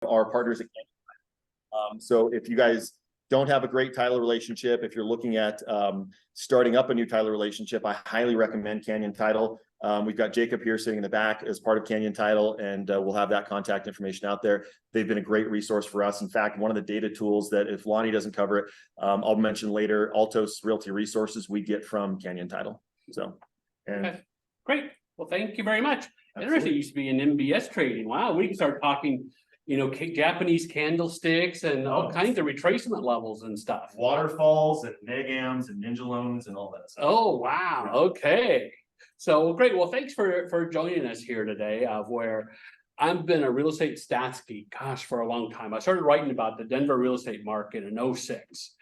our partners at Canyon. So if you guys don't have a great title relationship, if you're looking at starting up a new title relationship, I highly recommend Canyon Title. We've got Jacob here sitting in the back as part of Canyon Title, and we'll have that contact information out there. They've been a great resource for us. In fact, one of the data tools that if Lonnie doesn't cover it, I'll mention later, Altos Realty Resources we get from Canyon Title. So, okay, great. Well, thank you very much. Absolutely. Interesting, it used to be in MBS trading. Wow, we can start talking, Japanese candlesticks and all kinds of retracement levels and stuff. Waterfalls and negams and ninja loans and all that stuff. Oh, wow. Yeah. Okay. So great. Well, thanks for joining us here today, where I've been a real estate stats geek, gosh, for a long time. I started writing about the Denver real estate market in 06.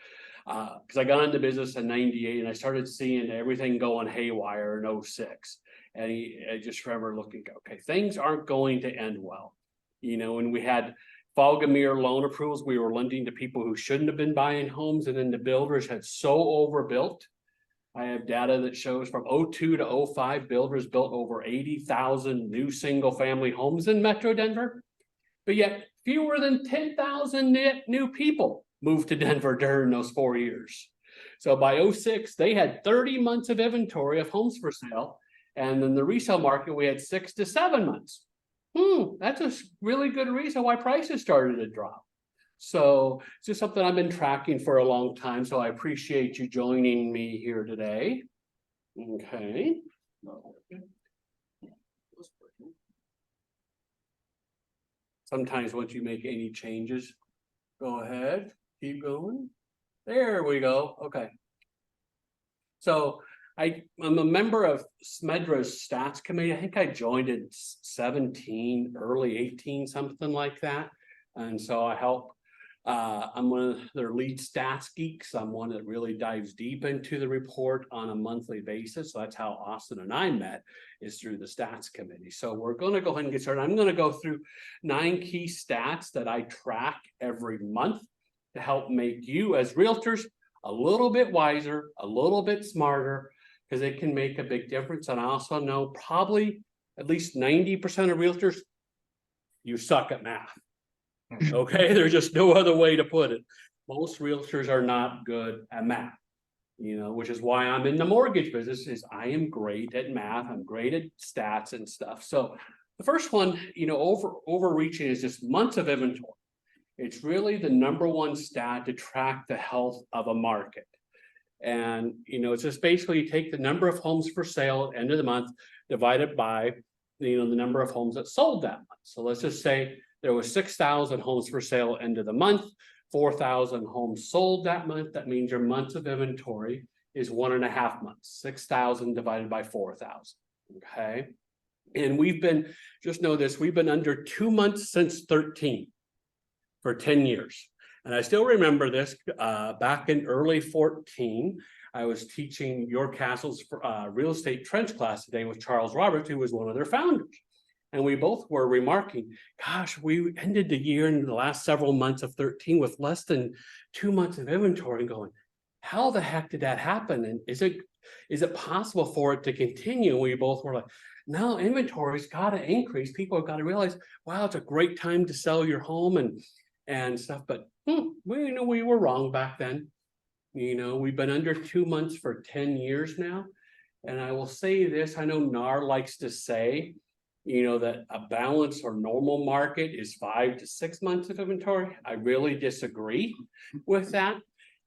Because I got into business in 98 and I started seeing everything going haywire in 06. And I just remember looking, okay, things aren't going to end well. And we had fog and mirror loan approvals. We were lending to people who shouldn't have been buying homes, and then the builders had so overbuilt. I have data that shows from 02 to 05, builders built over 80,000 new single family homes in Metro Denver, but yet fewer than 10,000 net new people moved to Denver during those 4 years. So by 06, they had 30 months of inventory of homes for sale. And in the resale market, we had 6 to 7 months. That's a really good reason why prices started to drop. So it's just something I've been tracking for a long time. So I appreciate you joining me here today. Okay. Sometimes once you make any changes, go ahead, keep going. There we go. Okay. So I'm a member of SMEDRA's stats committee. I think I joined in 17, early 18, something like that. And so I help. I'm one of their lead stats geeks. I'm one that really dives deep into the report on a monthly basis. So that's how Austin and I met, is through the stats committee. So we're going to go ahead and get started. I'm going to go through 9 key stats that I track every month to help make you as realtors a little bit wiser, a little bit smarter, because it can make a big difference. And I also know probably at least 90% of realtors, you suck at math. Okay, there's just no other way to put it. Most realtors are not good at math, which is why I'm in the mortgage business. Is I am great at math. I'm great at stats and stuff. So the first one, overreaching is just months of inventory. It's really the number 1 stat to track the health of a market. And, it's just basically you take the number of homes for sale at the end of the month, divided by, the number of homes that sold that month. So let's just say there was 6,000 homes for sale end of the month, 4,000 homes sold that month. That means your months of inventory is 1.5 months, 6,000 divided by 4,000. Okay. And just know this, we've been under 2 months since 13 for 10 years. And I still remember this back in early 14, I was teaching Your Castle's real estate trench class today with Charles Roberts, who was one of their founders. And we both were remarking, gosh, we ended the year in the last several months of 13 with less than 2 months of inventory, and going, how the heck did that happen? And is it possible for it to continue? And we both were like, no, inventory's got to increase. People have got to realize, wow, it's a great time to sell your home and stuff. But we were wrong back then. We've been under 2 months for 10 years now. And I will say this, I know NAR likes to say, that a balanced or normal market is 5 to 6 months of inventory. I really disagree with that.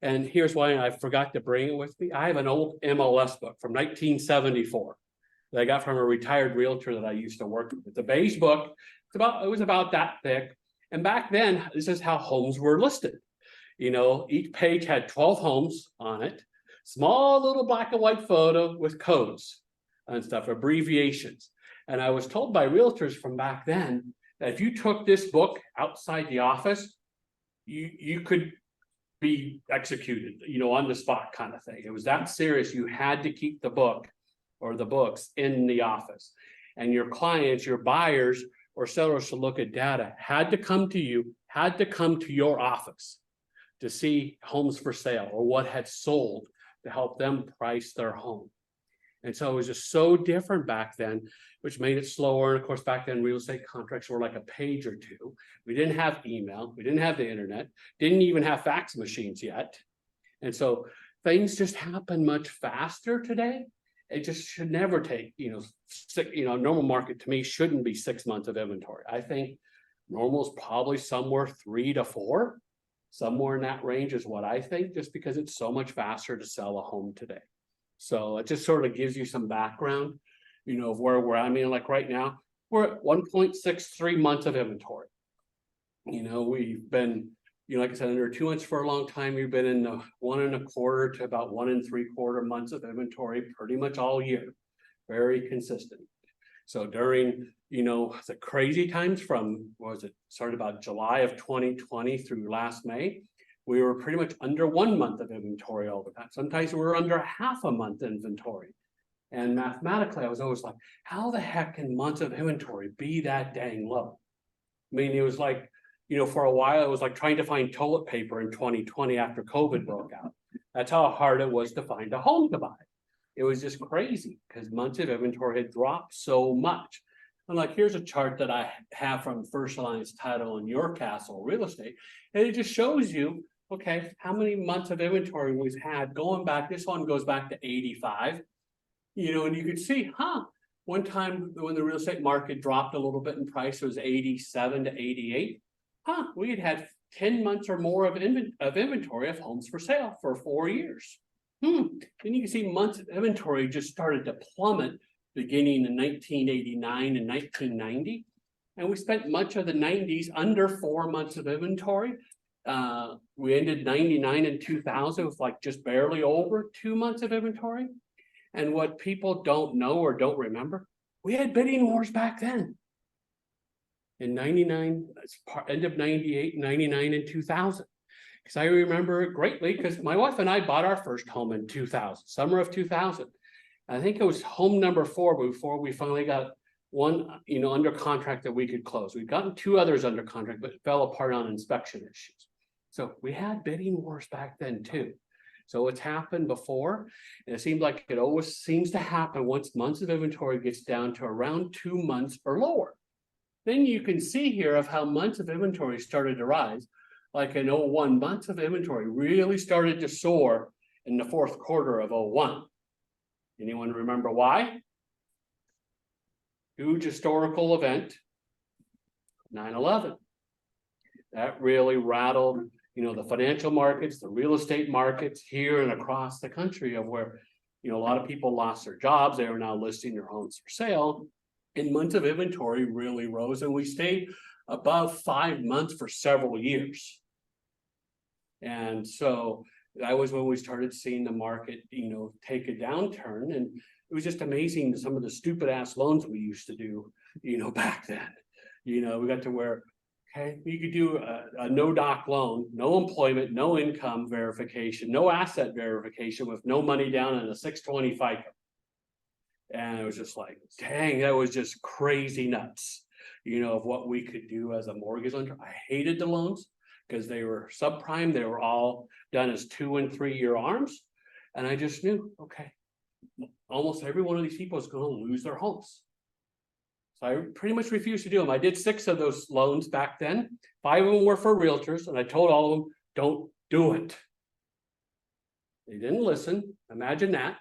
And here's why. I forgot to bring it with me. I have an old MLS book from 1974 that I got from a retired realtor that I used to work with. It's a beige book. It was about that thick. And back then, this is how homes were listed. Each page had 12 homes on it, small little black and white photo with codes and stuff, abbreviations. And I was told by realtors from back then that if you took this book outside the office, you could be executed, on the spot kind of thing. It was that serious. You had to keep the book or the books in the office. And your clients, your buyers or sellers to look at data had to come to you, had to come to your office to see homes for sale or what had sold to help them price their home. And so it was just so different back then, which made it slower. And of course, back then, real estate contracts were like a page or two. We didn't have email. We didn't have the internet, didn't even have fax machines yet. And so things just happen much faster today. It just should never take, normal market to me shouldn't be 6 months of inventory. I think normal is probably somewhere 3 to 4, somewhere in that range is what I think, just because it's so much faster to sell a home today. So it just sort of gives you some background, of where we're at. I mean, like right now, we're at 1.63 months of inventory. We've been, like I said, under 2 months for a long time. We've been in the 1.25 to about 1 3/4 months of inventory pretty much all year. Very consistent. So during, the crazy times from, started about July of 2020 through last May, we were pretty much under 1 month of inventory all the time. Sometimes we were under half a month inventory. And mathematically, I was always like, how the heck can months of inventory be that dang low? I mean, it was like, for a while, it was like trying to find toilet paper in 2020 after COVID broke out. That's how hard it was to find a home to buy. It was just crazy because months of inventory had dropped so much. And like, here's a chart that I have from First Alliance Title and Your Castle Real Estate. And it just shows you, okay, how many months of inventory we've had going back. This one goes back to 85. And you could see, one time when the real estate market dropped a little bit in price, it was 87 to 88. We had 10 months or more of inventory of homes for sale for 4 years. Then you can see months of inventory just started to plummet beginning in 1989 and 1990. And we spent much of the 90s under 4 months of inventory. We ended 99 and 2000 with like just barely over 2 months of inventory. And what people don't know or don't remember, we had bidding wars back then. In 99, end of 98, 99, and 2000. Because I remember it greatly because my wife and I bought our first home in 2000, summer of 2000. I think it was home number 4 before we finally got one, under contract that we could close. We'd gotten 2 others under contract, but it fell apart on inspection issues. So we had bidding wars back then too. So it's happened before, and it seems like it always seems to happen once months of inventory gets down to around 2 months or lower. Then you can see here of how months of inventory started to rise. Like in 01, months of inventory really started to soar in the 4th quarter of 01. Anyone remember why? Huge historical event, 9/11. That really rattled, the financial markets, the real estate markets here and across the country, of where, a lot of people lost their jobs. They were now listing their homes for sale. And months of inventory really rose, and we stayed above 5 months for several years. And so that was when we started seeing the market, take a downturn. And it was just amazing some of the stupid ass loans we used to do, back then. We got to where, okay, you could do a no doc loan, no employment, no income verification, no asset verification with no money down and a 620 FICO. And it was just like, dang, that was just crazy nuts, of what we could do as a mortgage lender. I hated the loans because they were subprime. They were all done as 2 and 3 year arms. And I just knew, okay, almost every one of these people is going to lose their homes. So I pretty much refused to do them. I did 6 of those loans back then. 5 of them were for realtors. And I told all of them, don't do it. They didn't listen. Imagine that.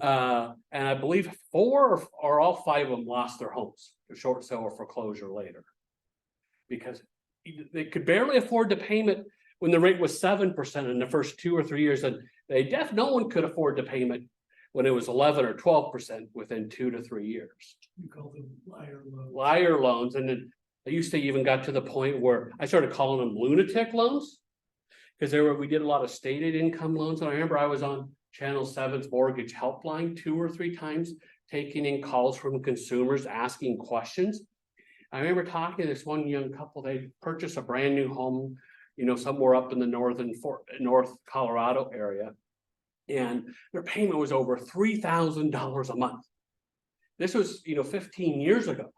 And I believe 4 or all 5 of them lost their homes to short sale or foreclosure later, because they could barely afford the payment when the rate was 7% in the first 2 or 3 years, and no one could afford the payment when it was 11 or 12% within 2 to 3 years. You call them liar loans. Liar loans, and then I used to even got to the point where I started calling them lunatic loans, because we did a lot of stated income loans. And I remember I was on Channel 7's mortgage helpline 2 or 3 times, taking in calls from consumers asking questions. I remember talking to this one young couple. They purchased a brand new home, somewhere up in the North Colorado area, and their payment was over $3,000 a month. This was, 15 years ago.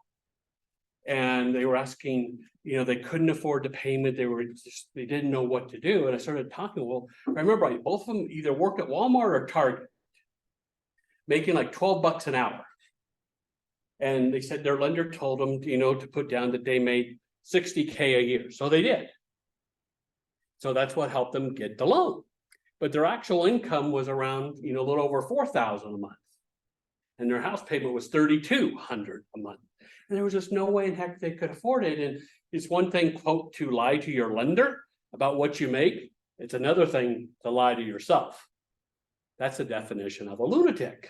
And they were asking, they couldn't afford the payment. They didn't know what to do. And I started talking. Well, I remember both of them either work at Walmart or Target. making like $12 an hour. And they said their lender told them, to put down that they made $60K a year. So they did. So that's what helped them get the loan. But their actual income was around, a little over $4,000 a month. And their house payment was $3,200 a month. And there was just no way in heck they could afford it. And it's one thing, quote, to lie to your lender about what you make. It's another thing to lie to yourself. That's the definition of a lunatic,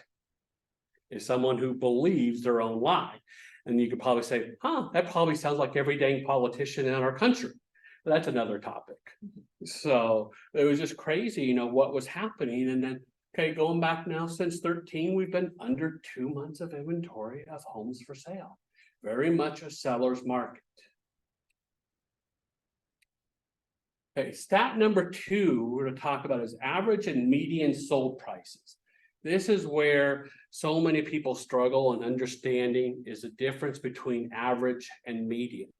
is someone who believes their own lie. And you could probably say, that probably sounds like every dang politician in our country. But that's another topic. So it was just crazy, what was happening. And then, okay, going back now since 13, we've been under 2 months of inventory of homes for sale. Very much a seller's market. Okay, stat number 2 we're going to talk about is average and median sold prices. This is where so many people struggle in understanding is the difference between average and median.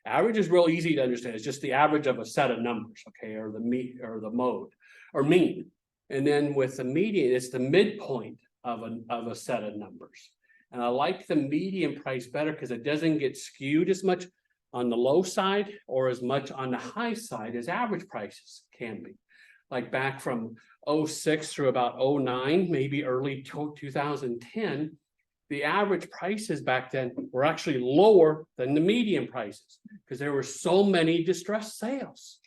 Average is real easy to understand. It's just the average of a set of numbers, okay, or the mode or mean. And then with the median, it's the midpoint of a set of numbers. And I like the median price better because it doesn't get skewed as much on the low side or as much on the high side as average prices can be. Like back from 06 through about 09, maybe early 2010, the average prices back then were actually lower than the median prices because there were so many distressed sales,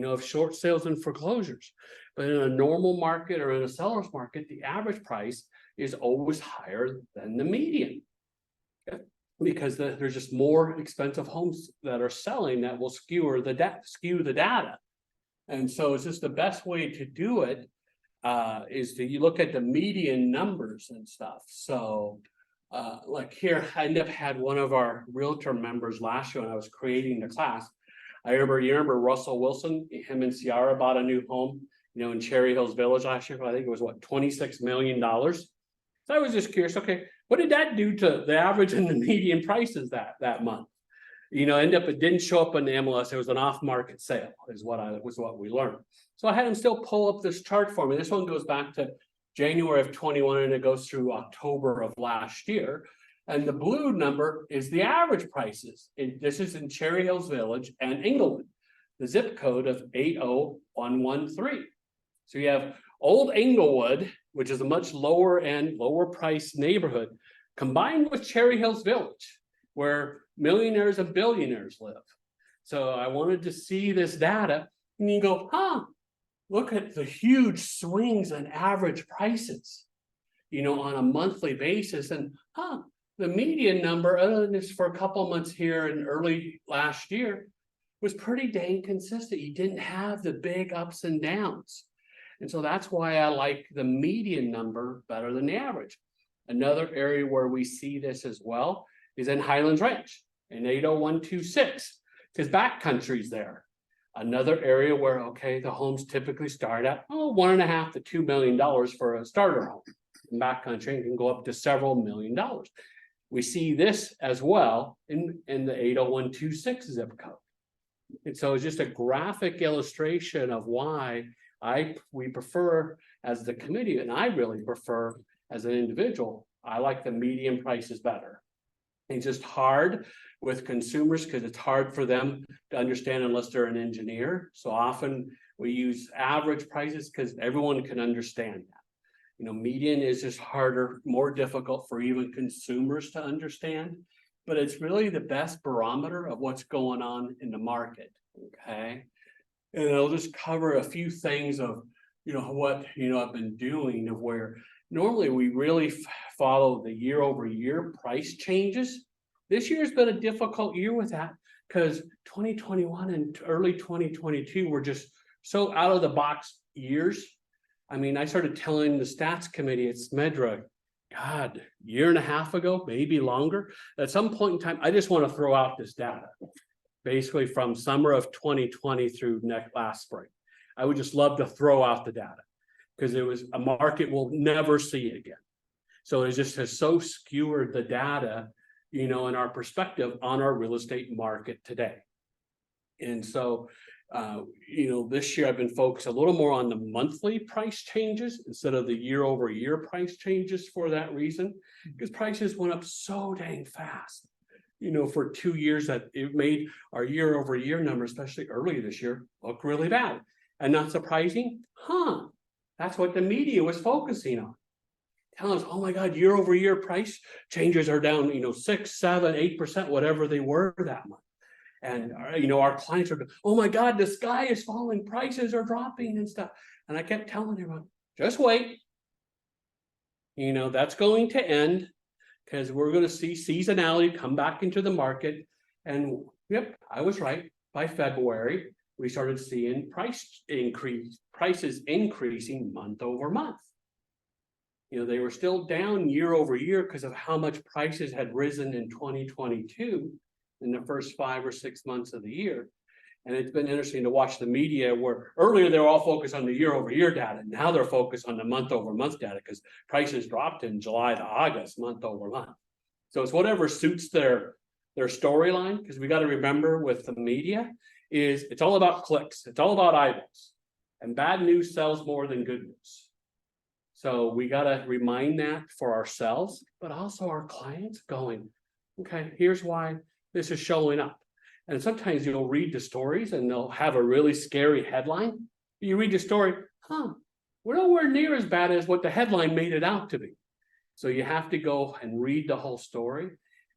of short sales and foreclosures. But in a normal market or in a seller's market, the average price is always higher than the median. Okay? Because there's just more expensive homes that are selling that will skew the data. And so it's just the best way to do it is you look at the median numbers and stuff. So like here, I ended up had one of our realtor members last year when I was creating the class. You remember Russell Wilson, him and Ciara bought a new home, in Cherry Hills Village last year. I think it was $26 million. So I was just curious, okay, what did that do to the average and the median prices that month? It didn't show up on the MLS. It was an off-market sale, was what we learned. So I had him still pull up this chart for me. This one goes back to January of 21 and it goes through October of last year. And the blue number is the average prices. This is in Cherry Hills Village and Inglewood, the zip code of 80113. So you have Old Inglewood, which is a much lower end, lower price neighborhood, combined with Cherry Hills Village, where millionaires and billionaires live. So I wanted to see this data and you go, look at the huge swings in average prices, on a monthly basis. And the median number, other than this for a couple of months here in early last year, was pretty dang consistent. You didn't have the big ups and downs. And so that's why I like the median number better than the average. Another area where we see this as well is in Highlands Ranch in 80126, because backcountry's there. Another area where, okay, the homes typically start at $1.5 to $2 million for a starter home. In backcountry, it can go up to several $1 million. We see this as well in the 80126 zip code. And so it's just a graphic illustration of why we prefer as the committee, and I really prefer as an individual, I like the median prices better. It's just hard with consumers because it's hard for them to understand unless they're an engineer. So often we use average prices because everyone can understand that. Median is just harder, more difficult for even consumers to understand, but it's really the best barometer of what's going on in the market. Okay. And I'll just cover a few things of, what, I've been doing of where normally we really follow the year over year price changes. This year's been a difficult year with that because 2021 and early 2022 were just so out of the box years. I mean, I started telling the stats committee at SMEDRA, God, year and a half ago, maybe longer. At some point in time, I just want to throw out this data. Basically from summer of 2020 through last spring. I would just love to throw out the data because it was a market we'll never see again. So it just has so skewered the data, in our perspective on our real estate market today. And so This year I've been focused a little more on the monthly price changes instead of the year-over-year price changes for that reason, because prices went up so dang fast. For 2 years that it made our year-over-year number, especially earlier this year, look really bad. And not surprising, that's what the media was focusing on. Telling us, oh my God, year-over-year price changes are down, 6, 7, 8%, whatever they were that month. And our clients are, oh my God, the sky is falling, prices are dropping and stuff. And I kept telling everyone, just wait. That's going to end, because we're going to see seasonality come back into the market. And yep, I was right. By February, we started seeing prices increasing month over month. They were still down year over year because of how much prices had risen in 2022 in the first 5 or 6 months of the year. And it's been interesting to watch the media, where earlier they were all focused on the year over year data. Now they're focused on the month over month data, because prices dropped in July to August, month over month. So it's whatever suits their storyline, because we got to remember with the media is it's all about clicks. It's all about eyeballs, and bad news sells more than good news. So we got to remind that for ourselves, but also our clients, going, okay, here's why this is showing up. And sometimes you'll read the stories and they'll have a really scary headline. You read the story, we're nowhere near as bad as what the headline made it out to be. So you have to go and read the whole story.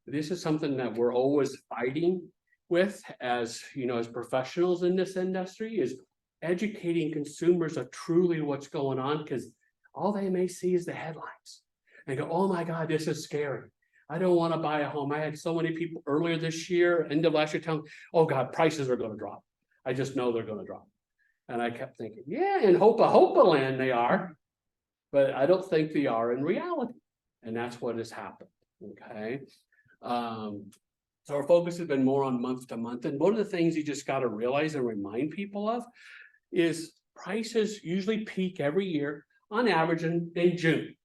This is something that we're always fighting with as professionals in this industry, is educating consumers of truly what's going on, because all they may see is the headlines and go, oh my God, this is scary. I don't want to buy a home. I had so many people earlier this year, end of last year, telling me, oh God, prices are going to drop. I just know they're going to drop. And I kept thinking, yeah, in hope land they are, but I don't think they are in reality. And that's what has happened. Okay. So our focus has been more on month to month. And one of the things you just got to realize and remind people of is prices usually peak every year on average in June.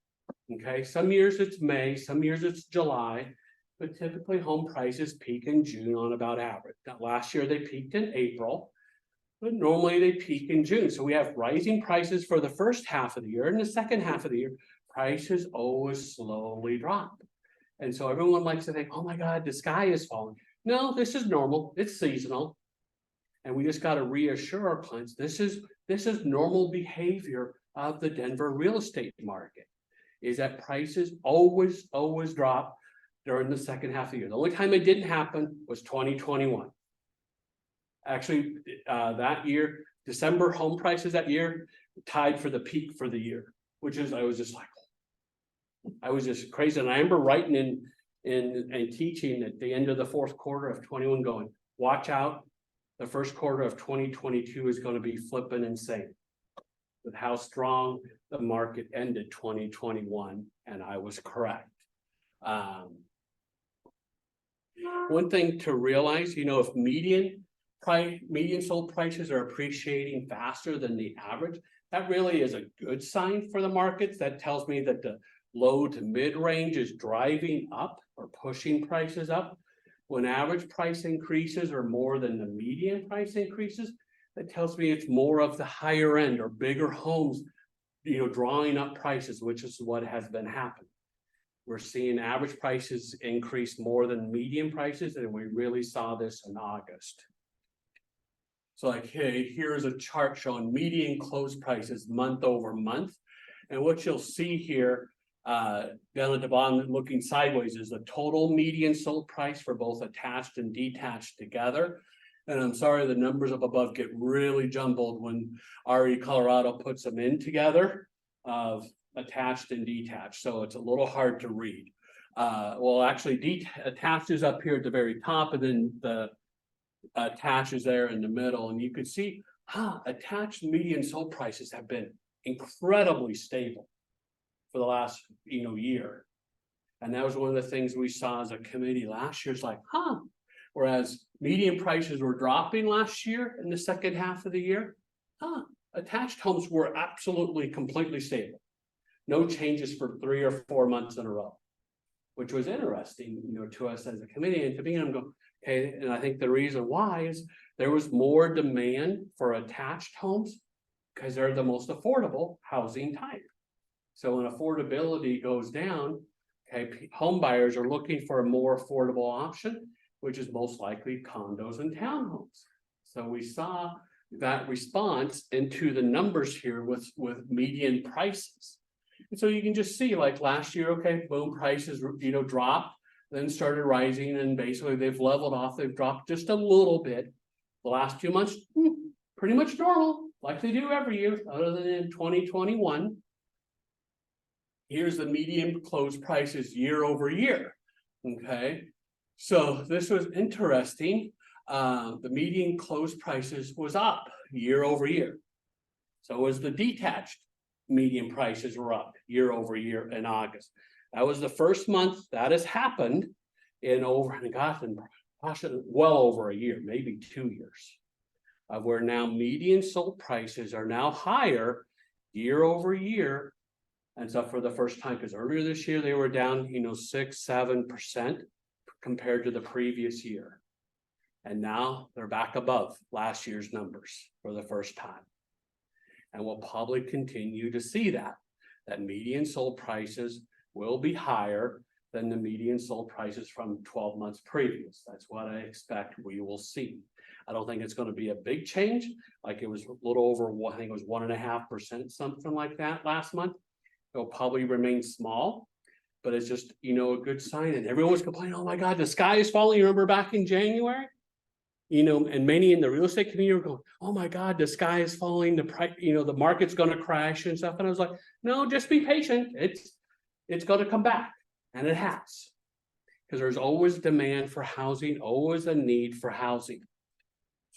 Okay, some years it's May, some years it's July, but typically home prices peak in June on about average. Now, last year they peaked in April, but normally they peak in June. So we have rising prices for the first half of the year, and the second half of the year, prices always slowly drop. And so everyone likes to think, oh my God, the sky is falling. No, this is normal, it's seasonal. And we just got to reassure our clients, this is normal behavior of the Denver real estate market, is that prices always drop during the second half of the year. The only time it didn't happen was 2021. Actually, that year, December home prices that year tied for the peak for the year, which is, I was just crazy. And I remember writing in and teaching at the end of the fourth quarter of 21, going, watch out, the first quarter of 2022 is going to be flipping insane with how strong the market ended 2021, and I was correct. One thing to realize, if median sold prices are appreciating faster than the average, that really is a good sign for the markets. That tells me that the low to mid range is driving up or pushing prices up. When average price increases are more than the median price increases, that tells me it's more of the higher end or bigger homes, drawing up prices, which is what has been happening. We're seeing average prices increase more than median prices, and we really saw this in August. So hey, here's a chart showing median close prices month over month. And what you'll see here, down at the bottom, looking sideways, is the total median sold price for both attached and detached together. And I'm sorry, the numbers up above get really jumbled when RE Colorado puts them in together of attached and detached. So it's a little hard to read. Well, actually, attached is up here at the very top, and then the attached is there in the middle. And you can see, attached median sold prices have been incredibly stable for the last, year. And that was one of the things we saw as a committee last year. It's like, whereas median prices were dropping last year in the second half of the year, attached homes were absolutely completely stable. No changes for 3 or 4 months in a row, which was interesting, to us as a committee. And to me, I'm going, okay, and I think the reason why is there was more demand for attached homes because they're the most affordable housing type. So when affordability goes down, okay, home buyers are looking for a more affordable option, which is most likely condos and townhomes. So we saw that response into the numbers here with median prices. And so you can just see, like last year, okay, boom, prices, dropped, then started rising, and basically they've leveled off. They've dropped just a little bit. The last 2 months, pretty much normal, like they do every year, other than in 2021. Here's the median close prices year over year. Okay, so this was interesting. The median close prices was up year over year. So was the detached median prices were up year over year in August. That was the first month that has happened in well over a year, maybe 2 years, where now median sold prices are now higher year over year. And so for the first time, because earlier this year they were down, 6-7% compared to the previous year. And now they're back above last year's numbers for the first time. And we'll probably continue to see that median sold prices will be higher than the median sold prices from 12 months previous. That's what I expect we will see. I don't think it's going to be a big change. Like it was a little over, I think it was 1.5%, something like that last month. It'll probably remain small, but it's just, a good sign. And everyone was complaining, oh my God, the sky is falling. You remember back in January? And many in the real estate community were going, oh my God, the sky is falling, the price, the market's going to crash and stuff. And I was like, no, just be patient. It's going to come back. And it has. Because there's always demand for housing, always a need for housing.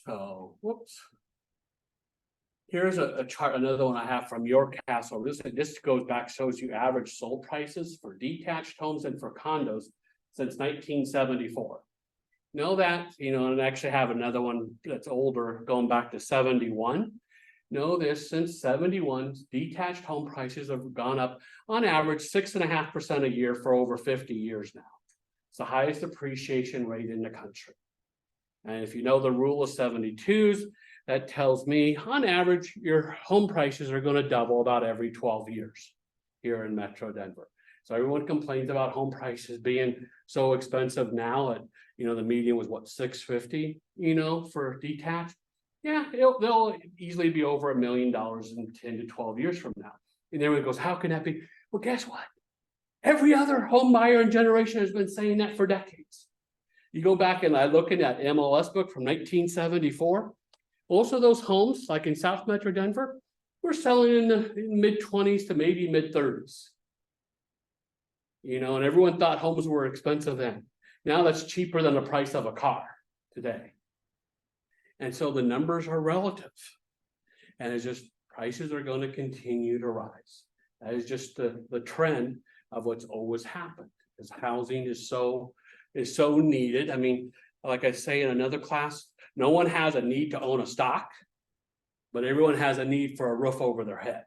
So, whoops. Here's a chart, another one I have from your castle. This goes back, shows you average sold prices for detached homes and for condos since 1974. Know that, and actually have another one that's older, going back to 71. Know this, since 71, detached home prices have gone up on average 6.5% a year for over 50 years now. It's the highest appreciation rate in the country. And if you know the rule of 72s, that tells me on average, your home prices are going to double about every 12 years here in Metro Denver. So everyone complains about home prices being so expensive now. At the median was what, $650, for detached. Yeah, they'll easily be over $1 million in 10 to 12 years from now. And everyone goes, how can that be? Well, guess what? Every other home buyer and generation has been saying that for decades. You go back and I look in that MLS book from 1974. Most of those homes, like in South Metro Denver, were selling in the mid-20s to maybe mid-30s. And everyone thought homes were expensive then. Now that's cheaper than the price of a car today. And so the numbers are relative. And it's just prices are going to continue to rise. That is just the trend of what's always happened. Because housing is so needed. I mean, like I say in another class, no one has a need to own a stock, but everyone has a need for a roof over their head.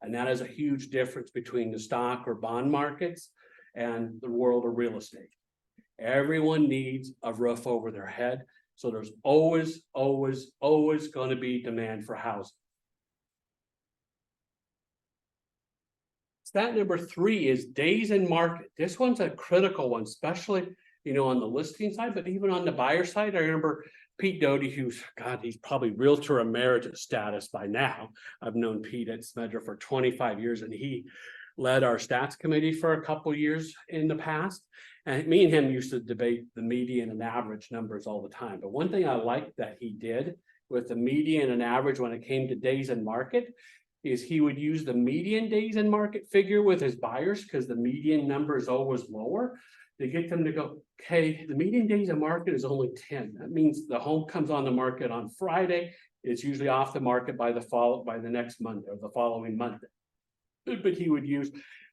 And that is a huge difference between the stock or bond markets and the world of real estate. Everyone needs a roof over their head. So there's always going to be demand for housing. Stat number 3 is days in market. This one's a critical one, especially, on the listing side, but even on the buyer side. I remember Pete Doty, he's probably realtor emeritus status by now. I've known Pete at Smedra for 25 years, and he led our stats committee for a couple years in the past. And me and him used to debate the median and average numbers all the time. But one thing I liked that he did with the median and average when it came to days in market is he would use the median days in market figure with his buyers, because the median number is always lower, to get them to go, okay, the median days in market is only 10. That means the home comes on the market on Friday. It's usually off the market by the next Monday or the following Monday. But he would use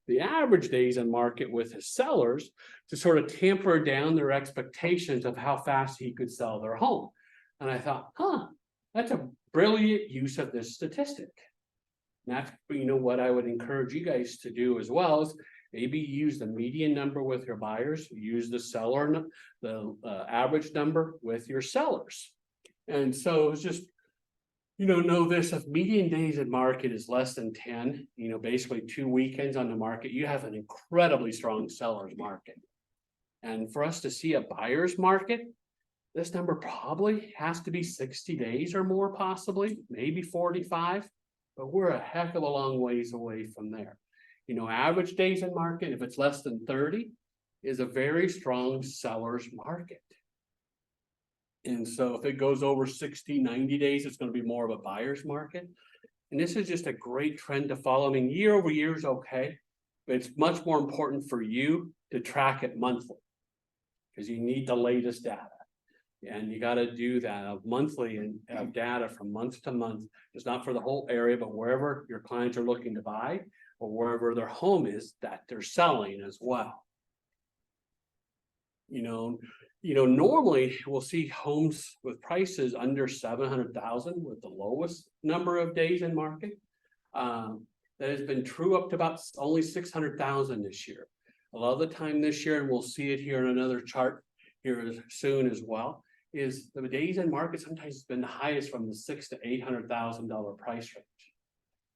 the average days in market with his sellers to sort of tamper down their expectations of how fast he could sell their home. And I thought, that's a brilliant use of this statistic. And that's, what I would encourage you guys to do as well is maybe use the median number with your buyers, use the average number with your sellers. And so it's just, know this, if median days in market is less than 10, basically 2 weekends on the market, you have an incredibly strong seller's market. And for us to see a buyer's market, this number probably has to be 60 days or more, possibly, maybe 45, but we're a heck of a long ways away from there. Average days in market, if it's less than 30, is a very strong seller's market. And so if it goes over 60, 90 days, it's going to be more of a buyer's market. And this is just a great trend to follow. I mean, year over year is okay, but it's much more important for you to track it monthly because you need the latest data. And you got to do that of monthly and have data from month to month. It's not for the whole area, but wherever your clients are looking to buy or wherever their home is that they're selling as well. Normally we'll see homes with prices under 700,000 with the lowest number of days in market. That has been true up to about only 600,000 this year. A lot of the time this year, and we'll see it here in another chart here soon as well, is the days in market sometimes has been the highest from the $600,000 to $800,000 price range.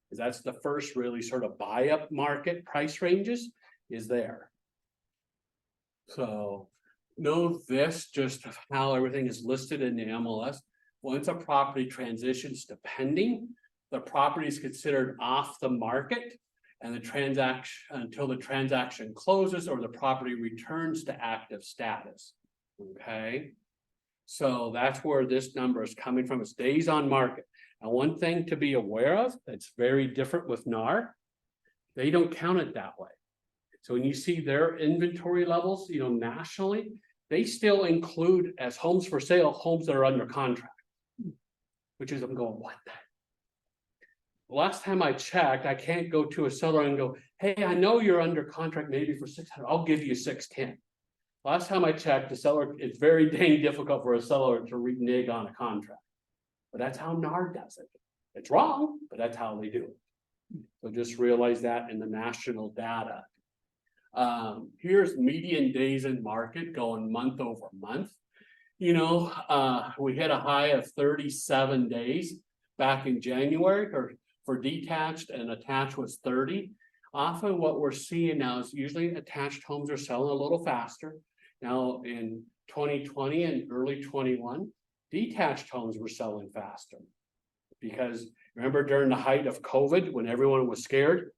Because that's the first really sort of buy up market price ranges is there. So know this, just how everything is listed in the MLS. Once a property transitions to pending, the property is considered off the market and the transaction until the transaction closes or the property returns to active status. Okay. So that's where this number is coming from. It's days on market. And one thing to be aware of that's very different with NAR, they don't count it that way. So when you see their inventory levels, nationally, they still include as homes for sale, homes that are under contract, which is, I'm going, what? The last time I checked, I can't go to a seller and go, hey, I know you're under contract maybe for 600, I'll give you 610. Last time I checked, the seller, it's very dang difficult for a seller to renege on a contract. But that's how NAR does it. It's wrong, but that's how they do it. So just realize that in the national data. Here's median days in market going month over month. We hit a high of 37 days back in January, or for detached, and attached was 30. Often what we're seeing now is usually attached homes are selling a little faster. Now in 2020 and early 21, detached homes were selling faster. Because remember during the height of COVID, when everyone was scared,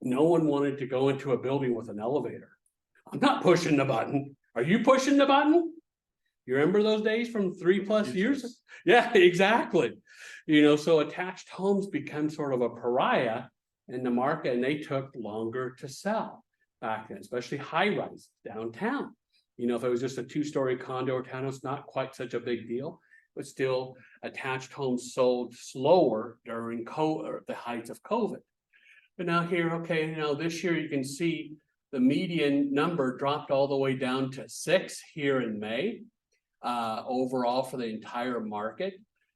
no one wanted to go into a building with an elevator. I'm not pushing the button. Are you pushing the button? You remember those days from 3+ years? Yeah, exactly. So attached homes become sort of a pariah in the market, and they took longer to sell back then, especially high-rise downtown. If it was just a 2-story condo or townhouse, not quite such a big deal, but still attached homes sold slower during the heights of COVID. But now here, okay, now this year you can see the median number dropped all the way down to 6 here in May, overall for the entire market.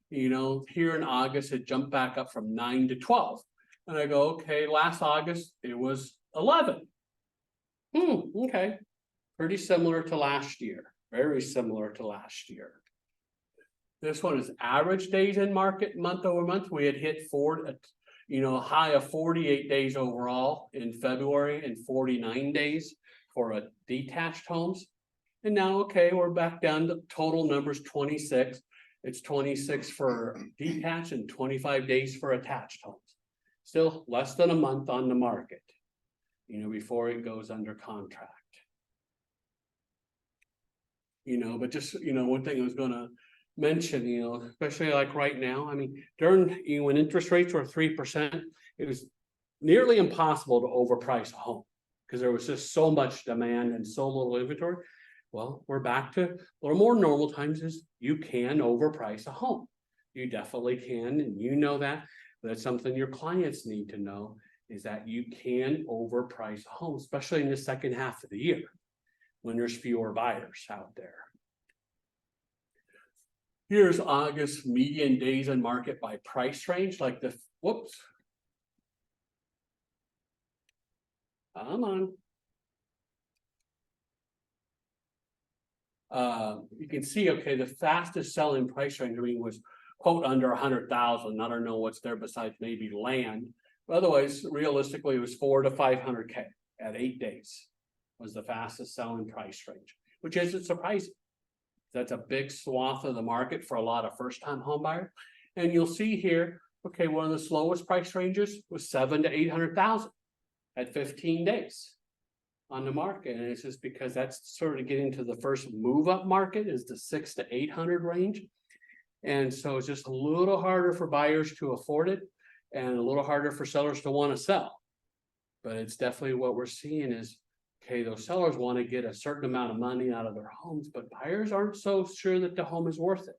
Here in August, it jumped back up from 9 to 12. And I go, okay, last August, it was 11. Okay. Pretty similar to last year. Very similar to last year. This one is average days in market month over month. We had hit a high of 48 days overall in February and 49 days for a detached homes. And now, okay, we're back down to total numbers 26. It's 26 for detached and 25 days for attached homes. Still less than a month on the market, before it goes under contract. But just, one thing I was going to mention, especially like right now, I mean, during, when interest rates were 3%, it was nearly impossible to overprice a home because there was just so much demand and so little inventory. Well, we're back to a little more normal times is you can overprice a home. You definitely can, and that. That's something your clients need to know is that you can overprice a home, especially in the second half of the year when there's fewer buyers out there. Here's August median days in market by price range, like the, whoops. Come on. You can see, okay, the fastest selling price range, I mean, was quote under 100,000. I don't know what's there besides maybe land. But otherwise, realistically, it was 400 to 500K at 8 days was the fastest selling price range, which isn't surprising. That's a big swath of the market for a lot of first-time home buyers. And you'll see here, okay, one of the slowest price ranges was 700 to 800,000 at 15 days on the market. And it's just because that's sort of getting to the first move up market is the 600 to 800 range. And so it's just a little harder for buyers to afford it and a little harder for sellers to want to sell. But it's definitely what we're seeing is, okay, those sellers want to get a certain amount of money out of their homes, but buyers aren't so sure that the home is worth it.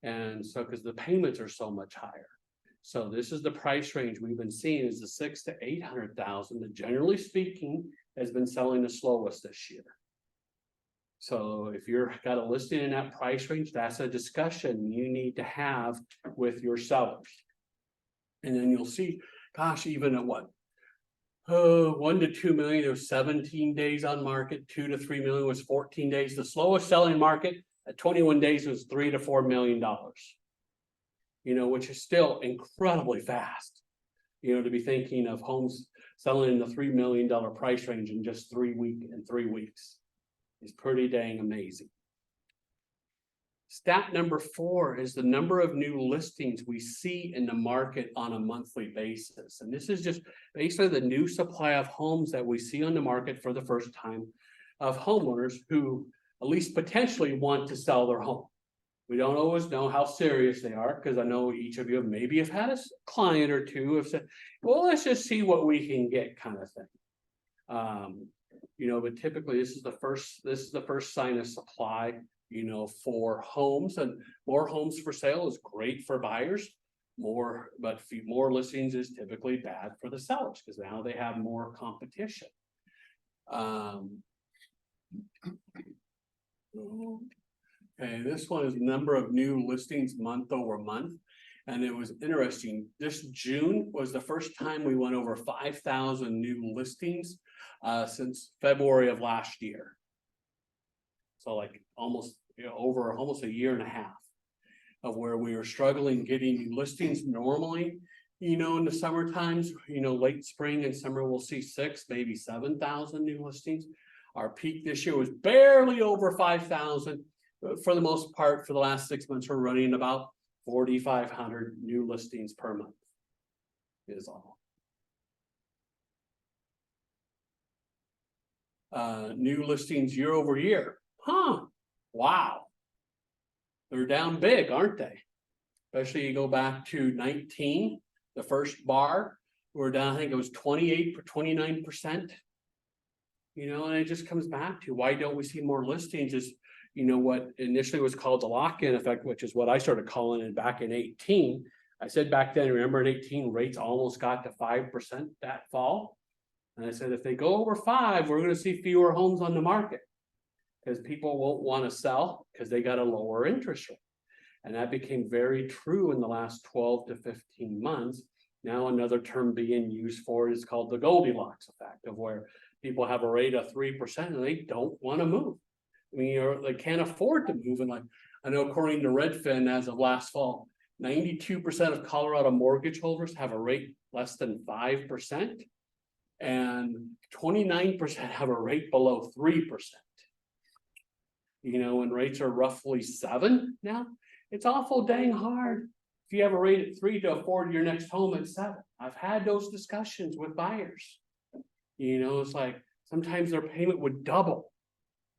And so, because the payments are so much higher. So this is the price range we've been seeing is the 600 to 800,000 that generally speaking has been selling the slowest this year. So if you're got a listing in that price range, that's a discussion you need to have with your sellers. And then you'll see, gosh, even at what? 1 to 2 million, it was 17 days on market, 2 to 3 million was 14 days. The slowest selling market at 21 days was $3 to $4 million. You know, which is still incredibly fast. You know, to be thinking of homes selling in the $3 million price range in just 3 weeks is pretty dang amazing. Stat number 4 is the number of new listings we see in the market on a monthly basis. And this is just basically the new supply of homes that we see on the market for the first time of homeowners who at least potentially want to sell their home. We don't always know how serious they are because I know each of you maybe have had a client or two have said, well, let's just see what we can get kind of thing. You know, but typically this is the first sign of supply, you know, for homes, and more homes for sale is great for buyers. More listings is typically bad for the sellers because now they have more competition. Okay, this one is number of new listings month over month. And it was interesting. This June was the first time we went over 5,000 new listings since February of last year. So like almost, you know, over almost a year and a half of where we were struggling getting new listings. Normally, you know, in the summer times, you know, late spring and summer, we'll see 6,000, maybe 7,000 new listings. Our peak this year was barely over 5,000. For the most part, for the last 6 months, we're running about 4,500 new listings per month is all. New listings year over year. Wow. They're down big, aren't they? Especially you go back to 19, the first bar, we're down, I think it was 28 or 29%. You know, and it just comes back to why don't we see more listings is, you know, what initially was called the lock-in effect, which is what I started calling it back in 18. I said back then, remember in 18, rates almost got to 5% that fall. And I said, if they go over 5, we're going to see fewer homes on the market because people won't want to sell because they got a lower interest rate. And that became very true in the last 12 to 15 months. Now another term being used for it is called the Goldilocks effect, of where people have a rate of 3% and they don't want to move. I mean, they can't afford to move. And like, I know according to Redfin, as of last fall, 92% of Colorado mortgage holders have a rate less than 5%. And 29% have a rate below 3%. You know, when rates are roughly 7 now, it's awful dang hard if you have a rate at 3 to afford your next home at 7. I've had those discussions with buyers. You know, it's like sometimes their payment would double.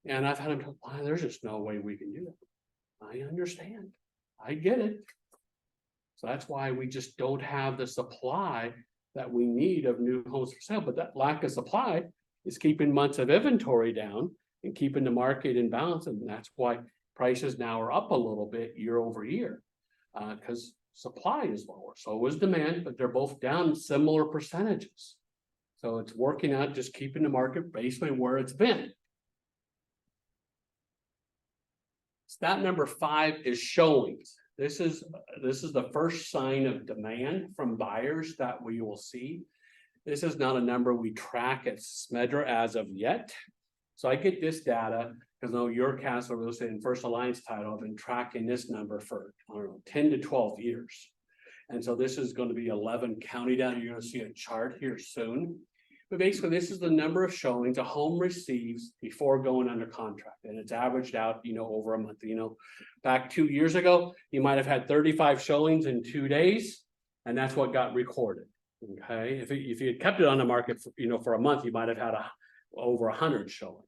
And I've had them tell, well, there's just no way we can do that. I understand. I get it. So that's why we just don't have the supply that we need of new homes for sale. But that lack of supply is keeping months of inventory down and keeping the market in balance. And that's why prices now are up a little bit year over year because supply is lower. So is demand, but they're both down similar percentages. So it's working out, just keeping the market basically where it's been. Stat number 5 is showings. This is the first sign of demand from buyers that we will see. This is not a number we track at Smedra as of yet. So I get this data because I know your Castle Real Estate and First Alliance Title have been tracking this number for, I don't know, 10 to 12 years. And so this is going to be 11 county down. You're going to see a chart here soon. But basically, this is the number of showings a home receives before going under contract. And it's averaged out, over a month. Back 2 years ago, you might have had 35 showings in 2 days, and that's what got recorded. Okay, if you had kept it on the market for a month, you might have had over 100 showings.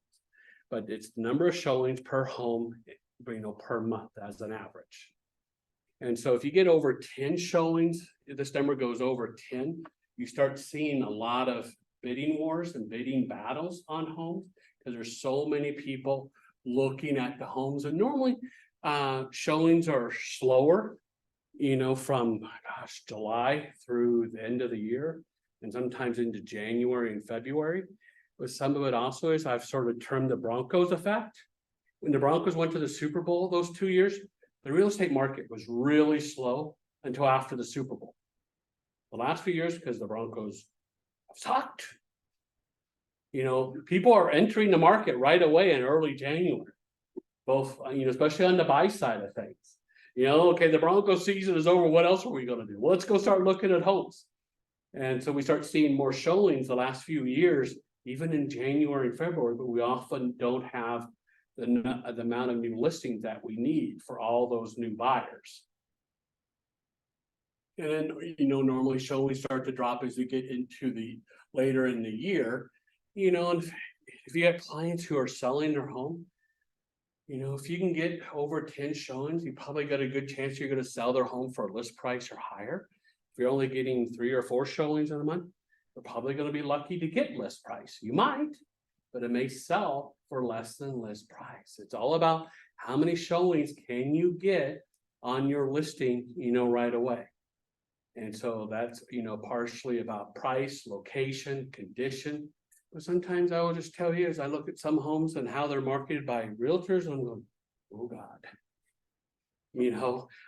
But it's the number of showings per home, per month as an average. And so if you get over 10 showings, if this number goes over 10, you start seeing a lot of bidding wars and bidding battles on homes because there's so many people looking at the homes. And normally showings are slower, from July through the end of the year and sometimes into January and February. But some of it also is I've sort of termed the Broncos effect. When the Broncos went to the Super Bowl those 2 years, the real estate market was really slow until after the Super Bowl. The last few years, because the Broncos have sucked. People are entering the market right away in early January, both, especially on the buy side of things. Okay, the Broncos season is over. What else are we going to do? Well, let's go start looking at homes. And so we start seeing more showings the last few years, even in January and February, but we often don't have the amount of new listings that we need for all those new buyers. And then, normally showings start to drop as we get into the later in the year, and if you have clients who are selling their home, if you can get over 10 showings, you probably got a good chance you're going to sell their home for a list price or higher. If you're only getting 3 or 4 showings in a month, you're probably going to be lucky to get list price. You might, but it may sell for less than list price. It's all about how many showings can you get on your listing, right away. And so that's, partially about price, location, condition. But sometimes I will just tell you, as I look at some homes and how they're marketed by realtors, I'm going, oh God.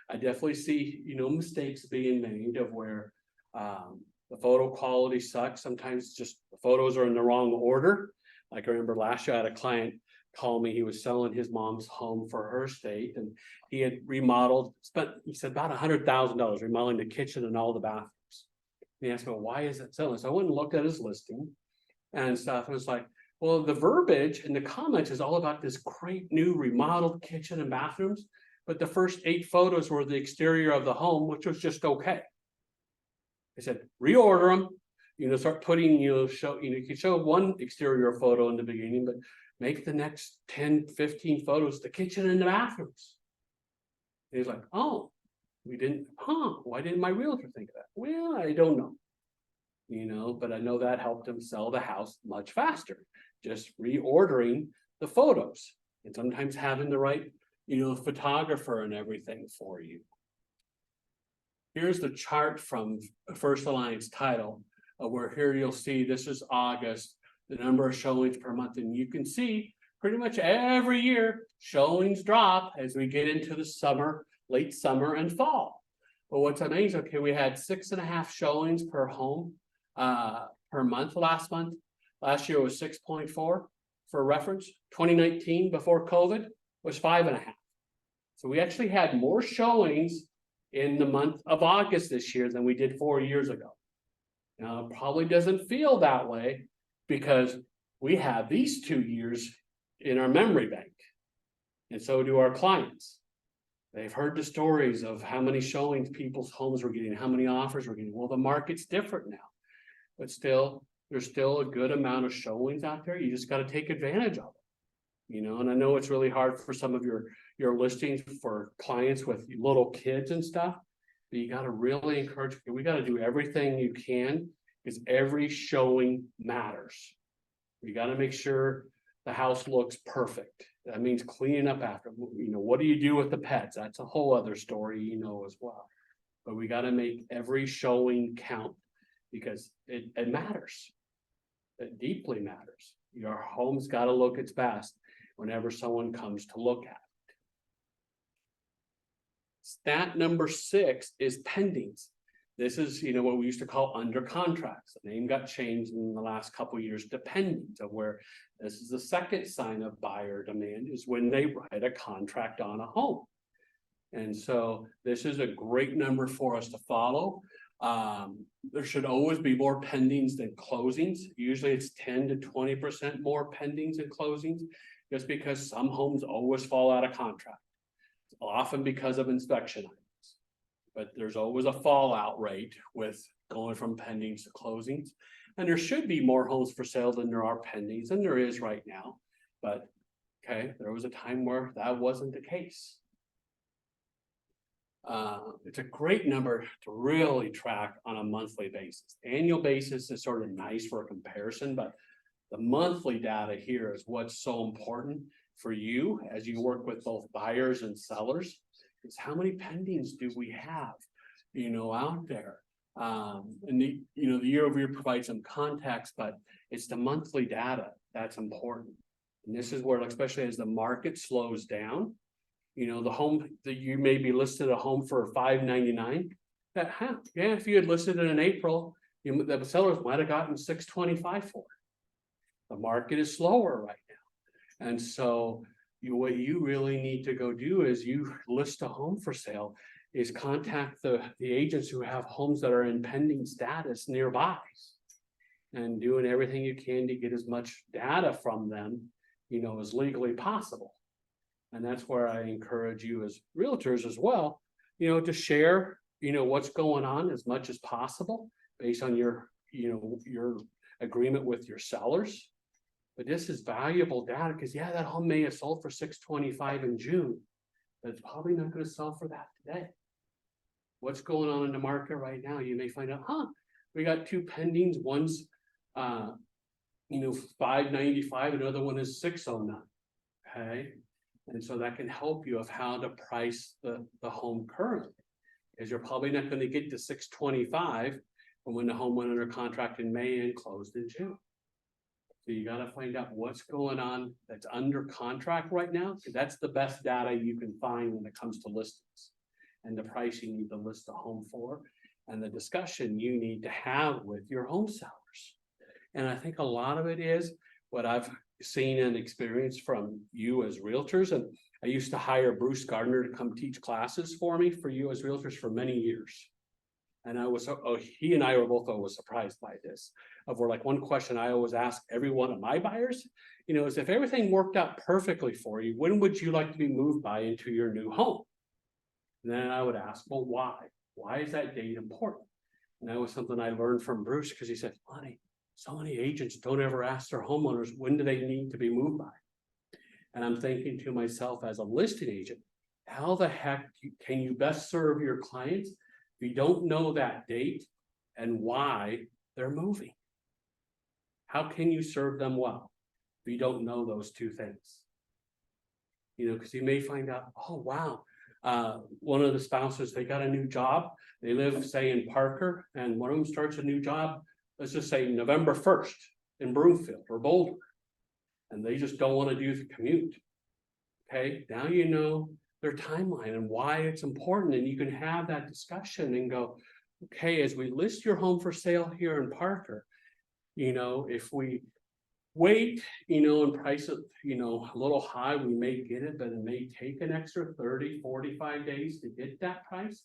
I definitely see, mistakes being made of where the photo quality sucks. Sometimes just the photos are in the wrong order. Like I remember last year I had a client call me. He was selling his mom's home for her estate, and he had remodeled, he said about $100,000 remodeling the kitchen and all the bathrooms. And he asked me, well, why is it selling? So I went and looked at his listing and stuff. And it's like, well, the verbiage in the comments is all about this great new remodeled kitchen and bathrooms, but the first 8 photos were the exterior of the home, which was just okay. I said, reorder them, start putting, you can show one exterior photo in the beginning, but make the next 10, 15 photos, the kitchen and the bathrooms. And he's like, oh, why didn't my realtor think of that? Well, I don't know. But I know that helped him sell the house much faster, just reordering the photos and sometimes having the right, photographer and everything for you. Here's the chart from First Alliance Title, where here you'll see this is August, the number of showings per month. And you can see pretty much every year showings drop as we get into the summer, late summer and fall. But what's amazing, okay, we had 6.5 showings per home per month last month. Last year was 6.4 for reference. 2019 before COVID was 5.5. So we actually had more showings in the month of August this year than we did 4 years ago. Now, it probably doesn't feel that way because we have these 2 years in our memory bank. And so do our clients. They've heard the stories of how many showings people's homes were getting, how many offers were getting. Well, the market's different now, but still, there's still a good amount of showings out there. You just got to take advantage of it. And I know it's really hard for some of your listings for clients with little kids and stuff, but you got to really encourage, we got to do everything you can because every showing matters. We got to make sure the house looks perfect. That means cleaning up after, what do you do with the pets? That's a whole other story, as well. But we got to make every showing count because it matters. It deeply matters. Your home's got to look its best whenever someone comes to look at it. Stat number 6 is pendings. This is, what we used to call under contracts. The name got changed in the last couple of years, depending to where this is the second sign of buyer demand is when they write a contract on a home. And so this is a great number for us to follow. There should always be more pendings than closings. Usually it's 10 to 20% more pendings than closings, just because some homes always fall out of contract. Often because of inspection items. But there's always a fallout rate with going from pendings to closings. And there should be more homes for sale than there are pendings, and there is right now. But okay, there was a time where that wasn't the case. It's a great number to really track on a monthly basis. Annual basis is sort of nice for a comparison, but the monthly data here is what's so important for you as you work with both buyers and sellers. Is how many pendings do we have, out there? And the year over year provides some context, but it's the monthly data that's important. And this is where, especially as the market slows down, the home that you may be listed a home for $599. If you had listed it in April, the sellers might have gotten $625 for it. The market is slower right now, and so what you really need to go do is you list a home for sale is contact the agents who have homes that are in pending status nearby, and doing everything you can to get as much data from them, as legally possible. And that's where I encourage you as realtors as well, to share, what's going on as much as possible based on your agreement with your sellers. But this is valuable data because that home may have sold for $625 in June, but it's probably not going to sell for that today. What's going on in the market right now? You may find out, we got two pendings. One's $595, another one is $609. Okay. And so that can help you of how to price the home currently, because you're probably not going to get to $625 from when the home went under contract in May and closed in June. So you got to find out what's going on that's under contract right now, because that's the best data you can find when it comes to listings and the price you need to list a home for, and the discussion you need to have with your home sellers. And I think a lot of it is what I've seen and experienced from you as realtors. And I used to hire Bruce Gardner to come teach classes for me for you as realtors for many years. And he and I were both always surprised by this. One question I always ask every one of my buyers, is if everything worked out perfectly for you, when would you like to be moved by into your new home? And then I would ask, well, why? Why is that date important? And that was something I learned from Bruce, because he said, Lonnie, so many agents don't ever ask their homeowners when do they need to be moved by. And I'm thinking to myself as a listing agent, how the heck can you best serve your clients if you don't know that date and why they're moving? How can you serve them well if you don't know those two things? Because you may find out, oh, wow, one of the spouses, they got a new job. They live, say, in Parker, and one of them starts a new job, let's just say November 1st in Broomfield or Boulder, and they just don't want to do the commute. Okay, now you know their timeline and why it's important, and you can have that discussion and go, okay, as we list your home for sale here in Parker, if we wait, and price it, a little high, we may get it, but it may take an extra 30, 45 days to get that price.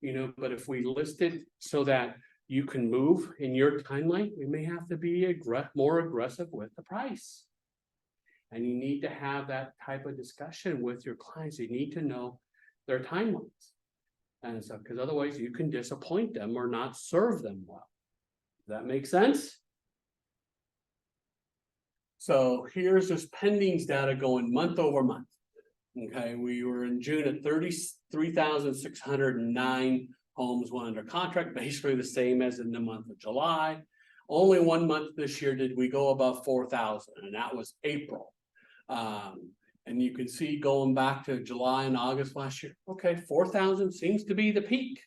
But if we list it so that you can move in your timeline, we may have to be more aggressive with the price. And you need to have that type of discussion with your clients. You need to know their timelines. And so, because otherwise you can disappoint them or not serve them well. Does that make sense? So here's this pendings data going month over month. Okay, we were in June at 33,609 homes went under contract, basically the same as in the month of July. Only 1 month this year did we go above 4,000, and that was April. And you can see going back to July and August last year, okay, 4,000 seems to be the peak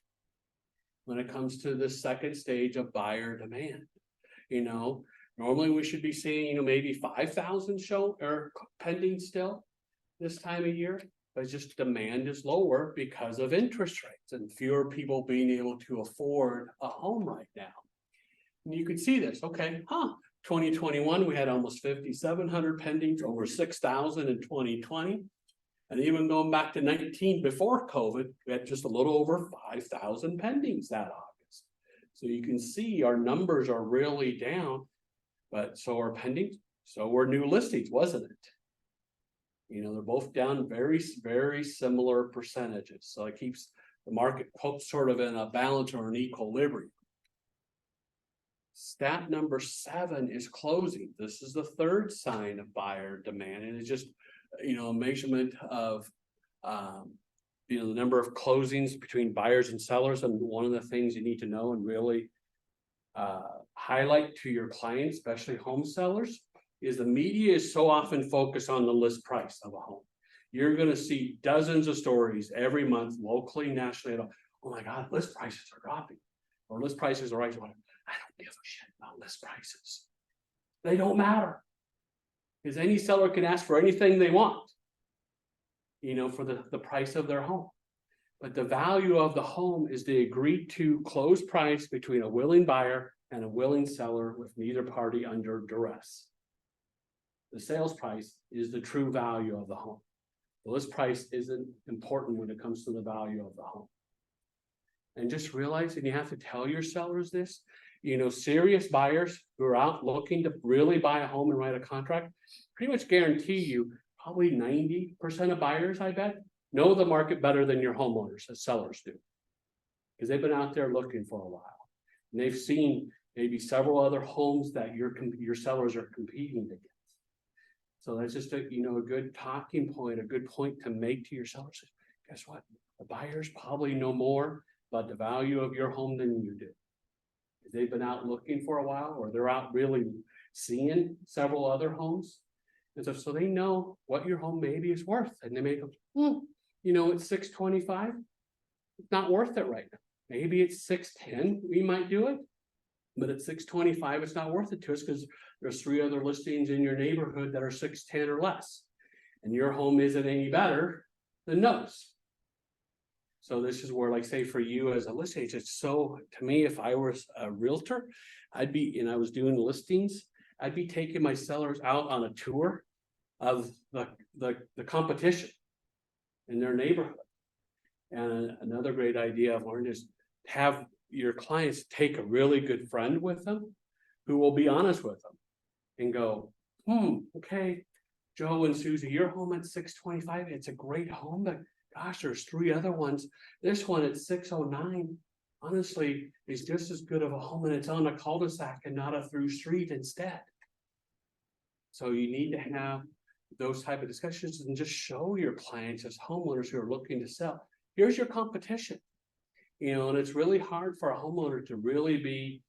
when it comes to the second stage of buyer demand. Normally we should be seeing, maybe 5,000 show or pending still this time of year. but just demand is lower because of interest rates and fewer people being able to afford a home right now. And you can see this, okay, 2021, we had almost 5,700 pendings, over 6,000 in 2020. And even going back to 19 before COVID, we had just a little over 5,000 pendings that August. So you can see our numbers are really down, but so are pendings, so were new listings, wasn't it? You know, they're both down very, very similar percentages. So it keeps the market sort of in a balance or an equilibrium. Stat number 7 is closing. This is the third sign of buyer demand, and it's just, you know, a measurement of, you know, the number of closings between buyers and sellers. And one of the things you need to know and really highlight to your clients, especially home sellers, is the media is so often focused on the list price of a home. You're going to see dozens of stories every month, locally, nationally. Oh my God, list prices are dropping, or list prices are rising. I don't give a shit about list prices. They don't matter, because any seller can ask for anything they want, you know, for the price of their home. But the value of the home is the agreed to close price between a willing buyer and a willing seller with neither party under duress. The sales price is the true value of the home. The list price isn't important when it comes to the value of the home. And just realize, and you have to tell your sellers this, you know, serious buyers who are out looking to really buy a home and write a contract, pretty much guarantee you probably 90% of buyers, I bet, know the market better than your homeowners as sellers do. Because they've been out there looking for a while. And they've seen maybe several other homes that your sellers are competing against. So that's just a, you know, a good talking point, a good point to make to your sellers. Guess what? The buyers probably know more about the value of your home than you do. They've been out looking for a while, or they're out really seeing several other homes. And so they know what your home maybe is worth. And they may go, you know, it's $625. It's not worth it right now. Maybe it's $610. We might do it. But at $625, it's not worth it to us because there's 3 other listings in your neighborhood that are $610 or less. And your home isn't any better than those. So this is where, like, say for you as a listing agent, so to me, if I was a realtor, I'd be, and I was doing listings, I'd be taking my sellers out on a tour of the competition in their neighborhood. And another great idea I've learned is have your clients take a really good friend with them who will be honest with them and go, okay, Joe and Susie, your home at $625, it's a great home, but gosh, there's 3 other ones. This one at $609, honestly, is just as good of a home, and it's on a cul-de-sac and not a through street instead. So you need to have those type of discussions and just show your clients as homeowners who are looking to sell, here's your competition. You know, and it's really hard for a homeowner to really be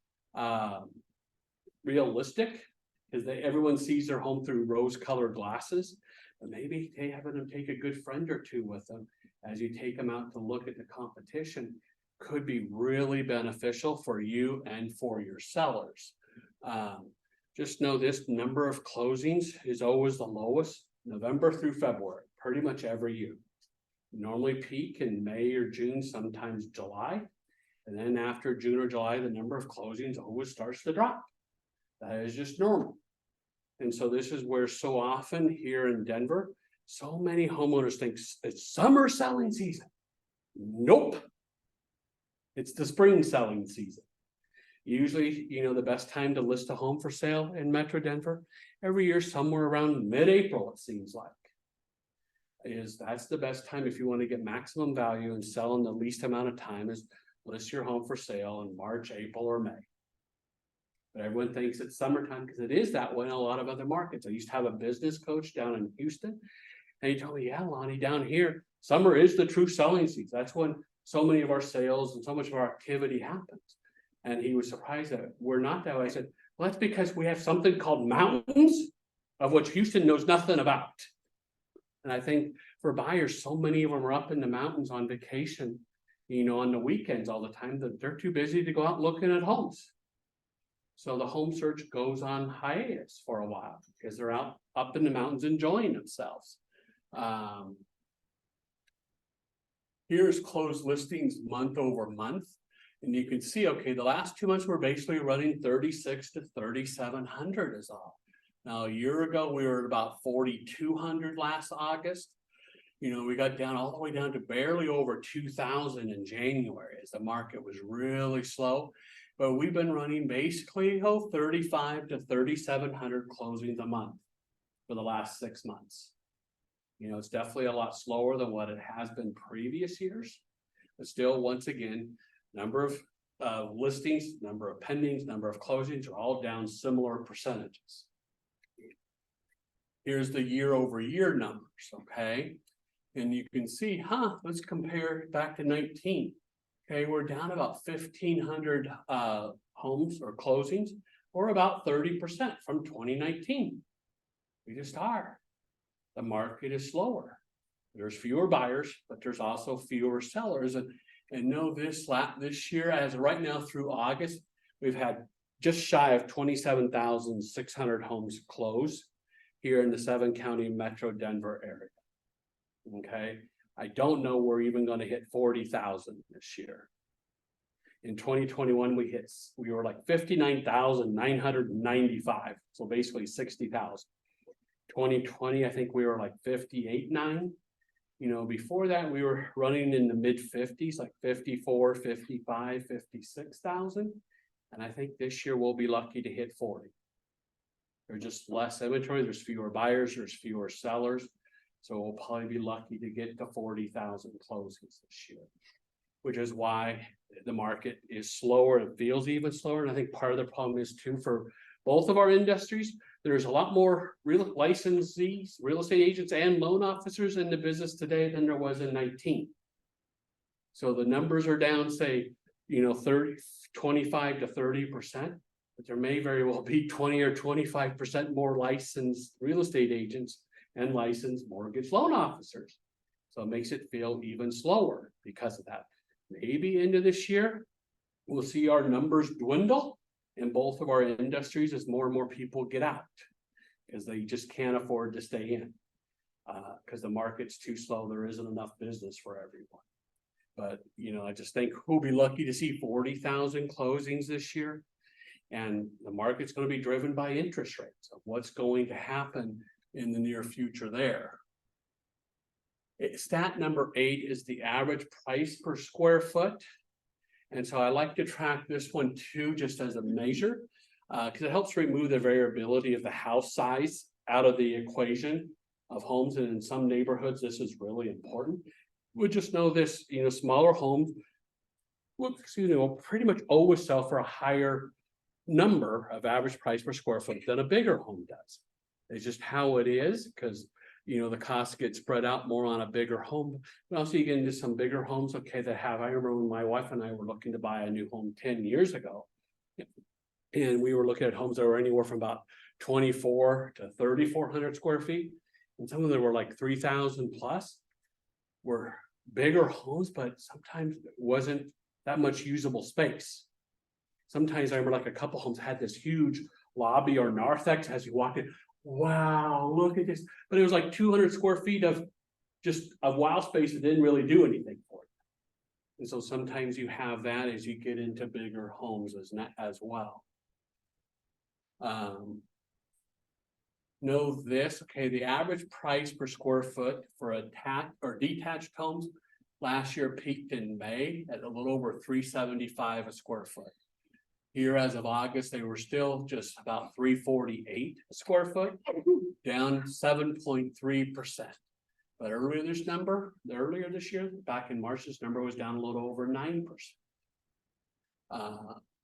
realistic, because everyone sees their home through rose-colored glasses. But maybe they have them take a good friend or 2 with them as you take them out to look at the competition. Could be really beneficial for you and for your sellers. Just know this number of closings is always the lowest, November through February, pretty much every year. Normally peak in May or June, sometimes July. And then after June or July, the number of closings always starts to drop. That is just normal. And so this is where so often here in Denver, so many homeowners think it's summer selling season. Nope. It's the spring selling season. Usually, you know, the best time to list a home for sale in Metro Denver, every year somewhere around mid-April, it seems like. That's the best time if you want to get maximum value and sell in the least amount of time, is list your home for sale in March, April, or May. But everyone thinks it's summertime because it is that way in a lot of other markets. I used to have a business coach down in Houston, and he told me, yeah, Lonnie, down here, summer is the true selling season. That's when so many of our sales and so much of our activity happens. And he was surprised that we're not that way. I said, well, that's because we have something called mountains, of which Houston knows nothing about. And I think for buyers, so many of them are up in the mountains on vacation, you know, on the weekends all the time, that they're too busy to go out looking at homes. So the home search goes on hiatus for a while because they're out up in the mountains enjoying themselves. Here's closed listings month over month. And you can see, okay, the last 2 months we're basically running 36 to 3,700 is all. Now, a year ago, we were at about 4,200 last August. You know, we got down all the way down to barely over 2,000 in January as the market was really slow. But we've been running basically 35 to 3,700 closings a month for the last 6 months. You know, it's definitely a lot slower than what it has been previous years. But still, once again, number of listings, number of pendings, number of closings are all down similar percentages. Here's the year over year numbers, okay? And you can see, let's compare back to 19. Okay, we're down about 1,500 homes or closings, or about 30% from 2019. We just are. The market is slower. There's fewer buyers, but there's also fewer sellers. And know this year, as of right now through August, we've had just shy of 27,600 homes close here in the 7-county Metro Denver area. Okay, I don't know we're even going to hit 40,000 this year. In 2021, we were like 59,995, so basically 60,000. 2020, I think we were like 58,900. You know, before that, we were running in the mid 50s, like 54, 55, 56,000. And I think this year we'll be lucky to hit 40. There's just less inventory, there's fewer buyers, there's fewer sellers. So we'll probably be lucky to get to 40,000 closings this year, which is why the market is slower. It feels even slower. And I think part of the problem is too, for both of our industries, there's a lot more licensees, real estate agents and loan officers in the business today than there was in 19. So the numbers are down, say, 25 to 30%, but there may very well be 20 or 25% more licensed real estate agents and licensed mortgage loan officers. So it makes it feel even slower because of that. Maybe into this year, we'll see our numbers dwindle in both of our industries as more and more people get out because they just can't afford to stay in because the market's too slow. There isn't enough business for everyone. But, I just think we'll be lucky to see 40,000 closings this year. And the market's going to be driven by interest rates of what's going to happen in the near future there. Stat number 8 is the average price per square foot. And so I like to track this one too, just as a measure, because it helps remove the variability of the house size out of the equation of homes. And in some neighborhoods, this is really important. We just know this, smaller homes will pretty much always sell for a higher number of average price per square foot than a bigger home does. It's just how it is because the costs get spread out more on a bigger home. But also you get into some bigger homes, okay, that have, I remember when my wife and I were looking to buy a new home 10 years ago. And we were looking at homes that were anywhere from about 24 to 3,400 square feet. And some of them were like 3,000 plus. Were bigger homes, but sometimes it wasn't that much usable space. Sometimes I remember like a couple homes had this huge lobby or narthex as you walked in. Wow, look at this. But it was like 200 square feet of wow space that didn't really do anything for it. And so sometimes you have that as you get into bigger homes as well. Know this, okay, the average price per square foot for attached or detached homes last year peaked in May at a little over $375 a square foot. Here as of August, they were still just about $348 a square foot, down 7.3%. But earlier this year, back in March, this number was down a little over 9%.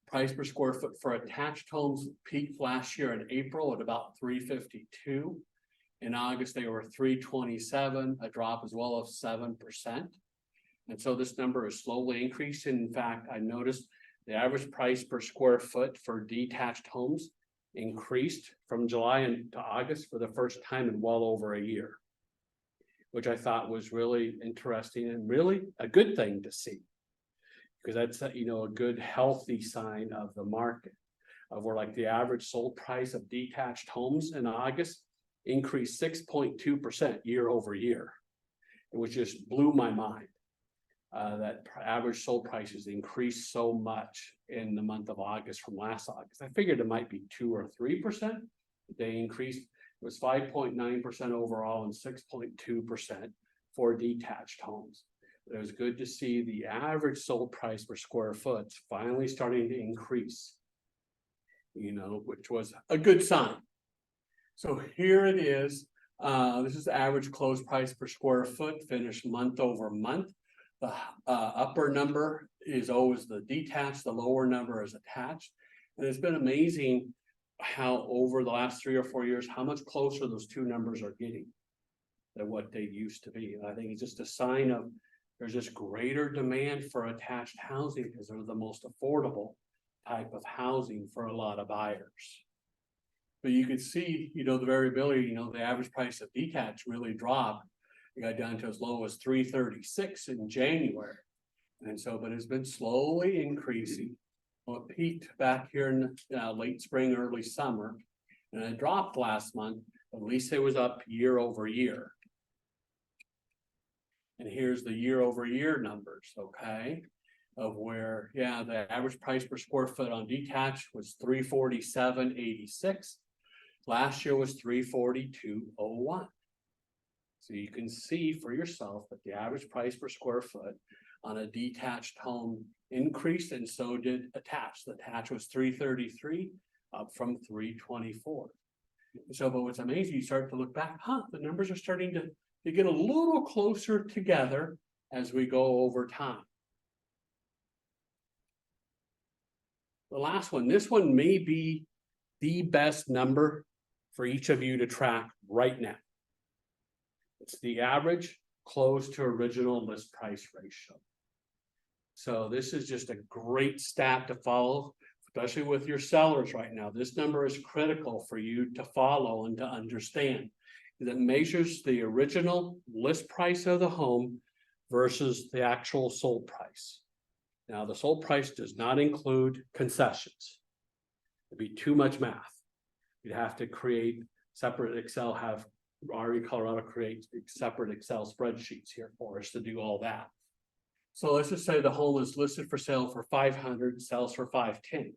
Price per square foot for attached homes peaked last year in April at about $352. In August, they were $327, a drop as well of 7%. And so this number is slowly increasing. In fact, I noticed the average price per square foot for detached homes increased from July to August for the first time in well over a year, which I thought was really interesting and really a good thing to see, because that's a good healthy sign of the market of where like the average sold price of detached homes in August increased 6.2% year over year, which just blew my mind. that average sold prices increased so much in the month of August from last August. I figured it might be 2 or 3%. They increased. It was 5.9% overall and 6.2% for detached homes. It was good to see the average sold price per square foot finally starting to increase, which was a good sign. So here it is. This is the average close price per square foot finished month over month. The upper number is always the detached, the lower number is attached. And it's been amazing how over the last 3 or 4 years, how much closer those two numbers are getting than what they used to be. And I think it's just a sign of there's just greater demand for attached housing because they're the most affordable type of housing for a lot of buyers. But you can see, the variability, the average price of detached really dropped. It got down to as low as $336 in January. And so, but it's been slowly increasing. Well, it peaked back here in late spring, early summer, and it dropped last month. At least it was up year over year. And here's the year over year numbers, okay, of where, the average price per square foot on detached was $347.86. Last year was $342.01. So you can see for yourself that the average price per square foot on a detached home increased, and so did attached. The attached was $333, up from $324. So, but what's amazing, you start to look back, the numbers are starting to get a little closer together as we go over time. The last one, this one may be the best number for each of you to track right now. It's the average close to original list price ratio. So this is just a great stat to follow, especially with your sellers right now. This number is critical for you to follow and to understand. It measures the original list price of the home versus the actual sold price. Now, the sold price does not include concessions. It'd be too much math. You'd have to create separate Excel, have RE Colorado create separate Excel spreadsheets here for us to do all that. So let's just say the home is listed for sale for $500, sells for $510.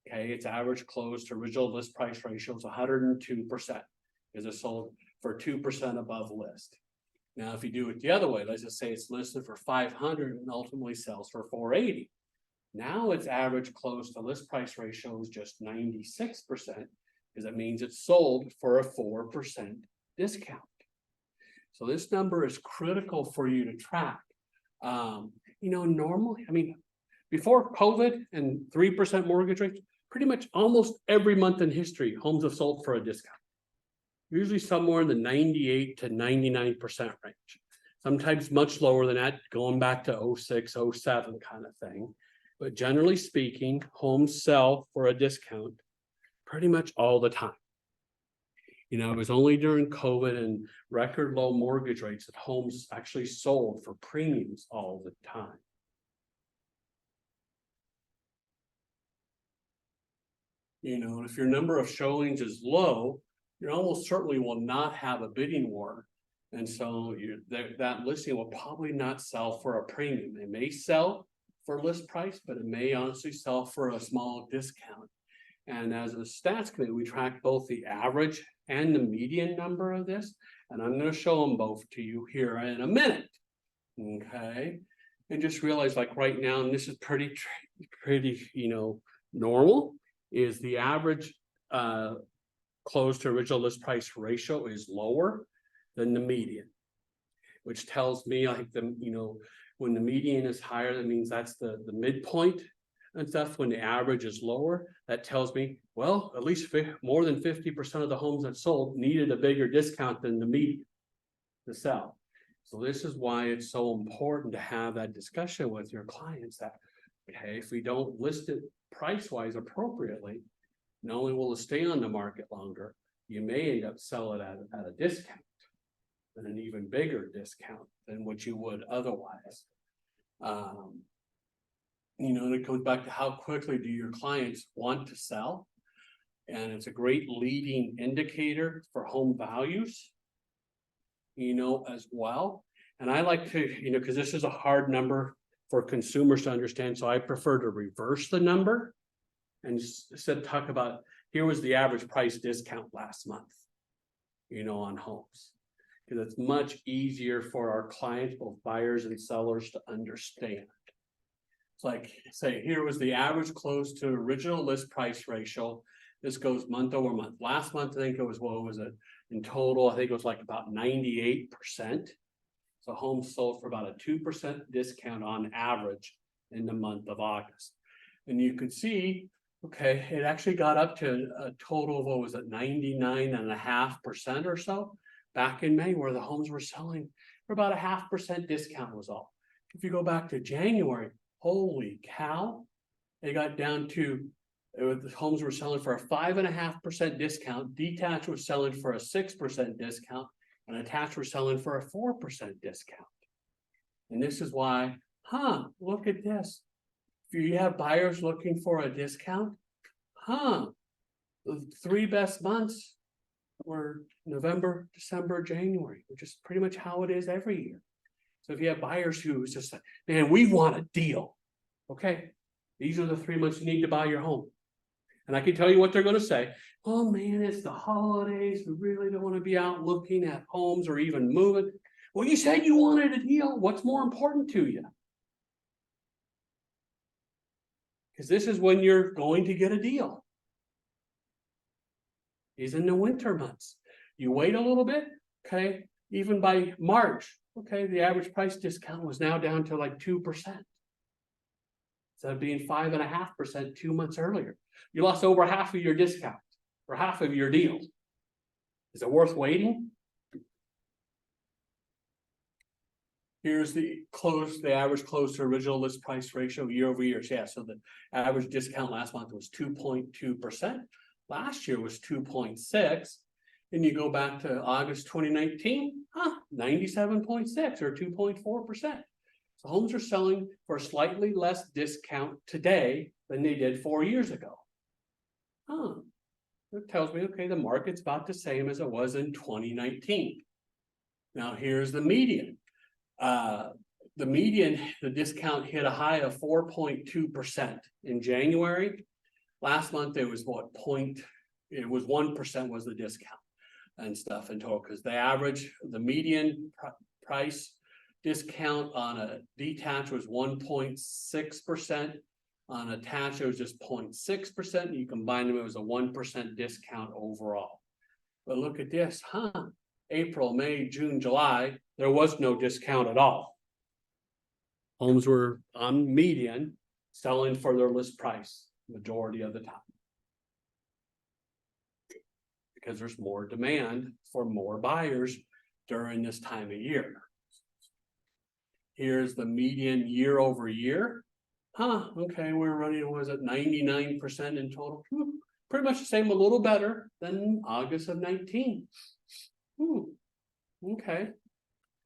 Okay, its average close to original list price ratio is 102%. Is it sold for 2% above list? Now, if you do it the other way, let's just say it's listed for $500 and ultimately sells for $480. Now its average close to list price ratio is just 96%, because it means it's sold for a 4% discount. So this number is critical for you to track. Normally, before COVID and 3% mortgage rates, pretty much almost every month in history, homes have sold for a discount. Usually somewhere in the 98 to 99% range. Sometimes much lower than that, going back to 06, 07 kind of thing. But generally speaking, homes sell for a discount pretty much all the time. It was only during COVID and record low mortgage rates that homes actually sold for premiums all the time. If your number of showings is low, you almost certainly will not have a bidding war. And so that listing will probably not sell for a premium. It may sell for list price, but it may honestly sell for a small discount. And as a stats committee, we track both the average and the median number of this. And I'm going to show them both to you here in a minute. Okay. And just realize, like right now, and this is pretty, normal, is the average close to original list price ratio is lower than the median, which tells me, like, when the median is higher, that means that's the midpoint and stuff. When the average is lower, that tells me, well, at least more than 50% of the homes that sold needed a bigger discount than the median to sell. So this is why it's so important to have that discussion with your clients that, okay, if we don't list it price-wise appropriately, not only will it stay on the market longer, you may end up selling it at a discount, and an even bigger discount than what you would otherwise. And it goes back to how quickly do your clients want to sell, and it's a great leading indicator for home values, as well. And I like to, because this is a hard number for consumers to understand, so I prefer to reverse the number. And instead talk about, here was the average price discount last month, on homes. Because it's much easier for our clients, both buyers and sellers, to understand. It's like, say, here was the average close to original list price ratio. This goes month over month. Last month, I think it was, what was it? In total, I think it was like about 98%. So homes sold for about a 2% discount on average in the month of August. And you could see, okay, it actually got up to a total of, what was it, 99.5% or so back in May, where the homes were selling for about a 0.5% discount was all. If you go back to January, holy cow, they got down to, the homes were selling for a 5.5% discount, detached was selling for a 6% discount, and attached were selling for a 4% discount. And this is why, look at this. If you have buyers looking for a discount, the 3 best months were November, December, January, which is pretty much how it is every year. So if you have buyers who is just like, man, we want a deal. Okay, these are the 3 months you need to buy your home. And I can tell you what they're going to say. Oh man, it's the holidays. We really don't want to be out looking at homes or even moving. Well, you said you wanted a deal. What's more important to you? Because this is when you're going to get a deal. Is in the winter months. You wait a little bit, okay, even by March, okay, the average price discount was now down to like 2%. Instead of being 5.5% 2 months earlier. You lost over half of your discount or half of your deal. Is it worth waiting? Here's the average close to original list price ratio year over year. Yeah, so the average discount last month was 2.2%. Last year was 2.6, and you go back to August 2019, 97.6 or 2.4%. So homes are selling for slightly less discount today than they did 4 years ago. It tells me, okay, the market's about the same as it was in 2019. Now here's the median. The discount hit a high of 4.2% in January. Last month, it was what it was 1% was the discount and stuff in total, because the median price discount on a detached was 1.6%. On attached, it was just 0.6%. You combine them, it was a 1% discount overall. But look at this, April, May, June, July, there was no discount at all. Homes were on median selling for their list price majority of the time. Because there's more demand for more buyers during this time of year. Here's the median year over year. Okay, we're running, was it 99% in total? Pretty much the same, a little better than August of 19. Okay.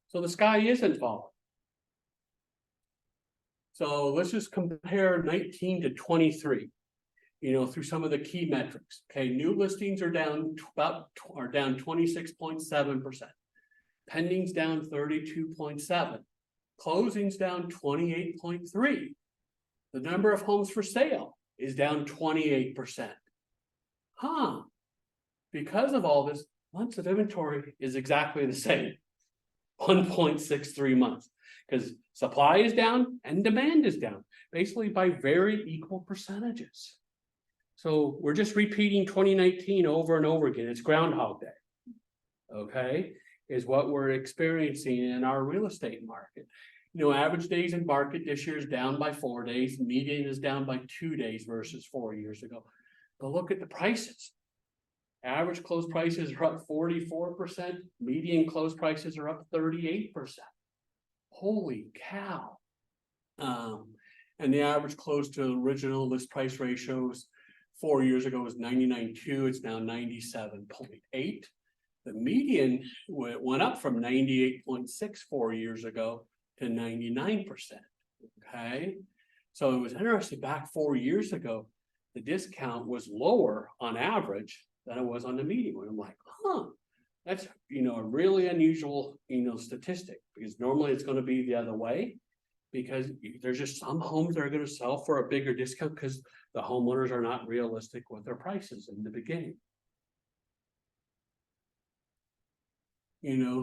So the sky isn't falling. So let's just compare 19 to 23, through some of the key metrics. Okay, new listings are down down 26.7%. Pendings down 32.7%. Closings down 28.3%. The number of homes for sale is down 28%. Because of all this, months of inventory is exactly the same. 1.63 months. Because supply is down and demand is down, basically by very equal percentages. So we're just repeating 2019 over and over again. It's Groundhog Day. Okay, is what we're experiencing in our real estate market. Average days in market this year is down by 4 days. Median is down by 2 days versus 4 years ago. But look at the prices. Average close prices are up 44%. Median close prices are up 38%. Holy cow. And the average close to original list price ratios 4 years ago was 99.2. It's now 97.8. The median went up from 98.6 4 years ago to 99%. Okay. So it was interesting, back 4 years ago, the discount was lower on average than it was on the median. I'm like, That's, a really unusual, statistic, because normally it's gonna be the other way. Because there's just some homes that are gonna sell for a bigger discount because the homeowners are not realistic with their prices in the beginning.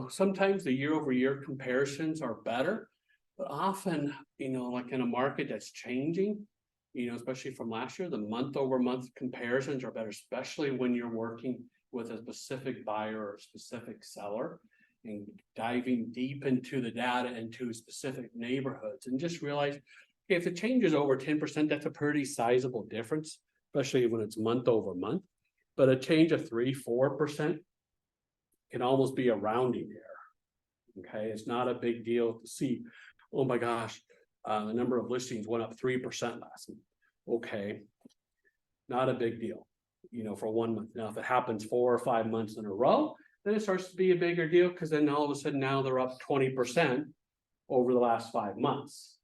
Sometimes the year over year comparisons are better, but often, like in a market that's changing, especially from last year, the month over month comparisons are better, especially when you're working with a specific buyer or a specific seller and diving deep into the data into specific neighborhoods, and just realize, if it changes over 10%, that's a pretty sizable difference, especially when it's month over month. But a change of 3-4% can almost be a rounding error. Okay, it's not a big deal to see, oh my gosh, the number of listings went up 3% last month. Okay, not a big deal, for 1 month. Now, if it happens 4 or 5 months in a row, then it starts to be a bigger deal, because then all of a sudden now they're up 20% over the last 5 months.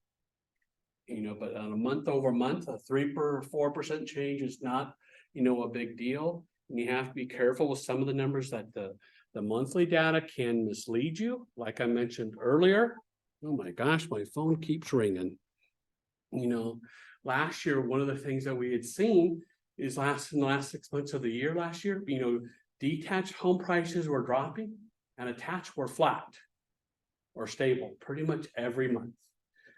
But on a month over month, a 3 or 4% change is not, a big deal. And you have to be careful with some of the numbers that the monthly data can mislead you. Like I mentioned earlier, oh my gosh, my phone keeps ringing. Last year, one of the things that we had seen is in the last 6 months of the year last year, detached home prices were dropping and attached were flat or stable pretty much every month.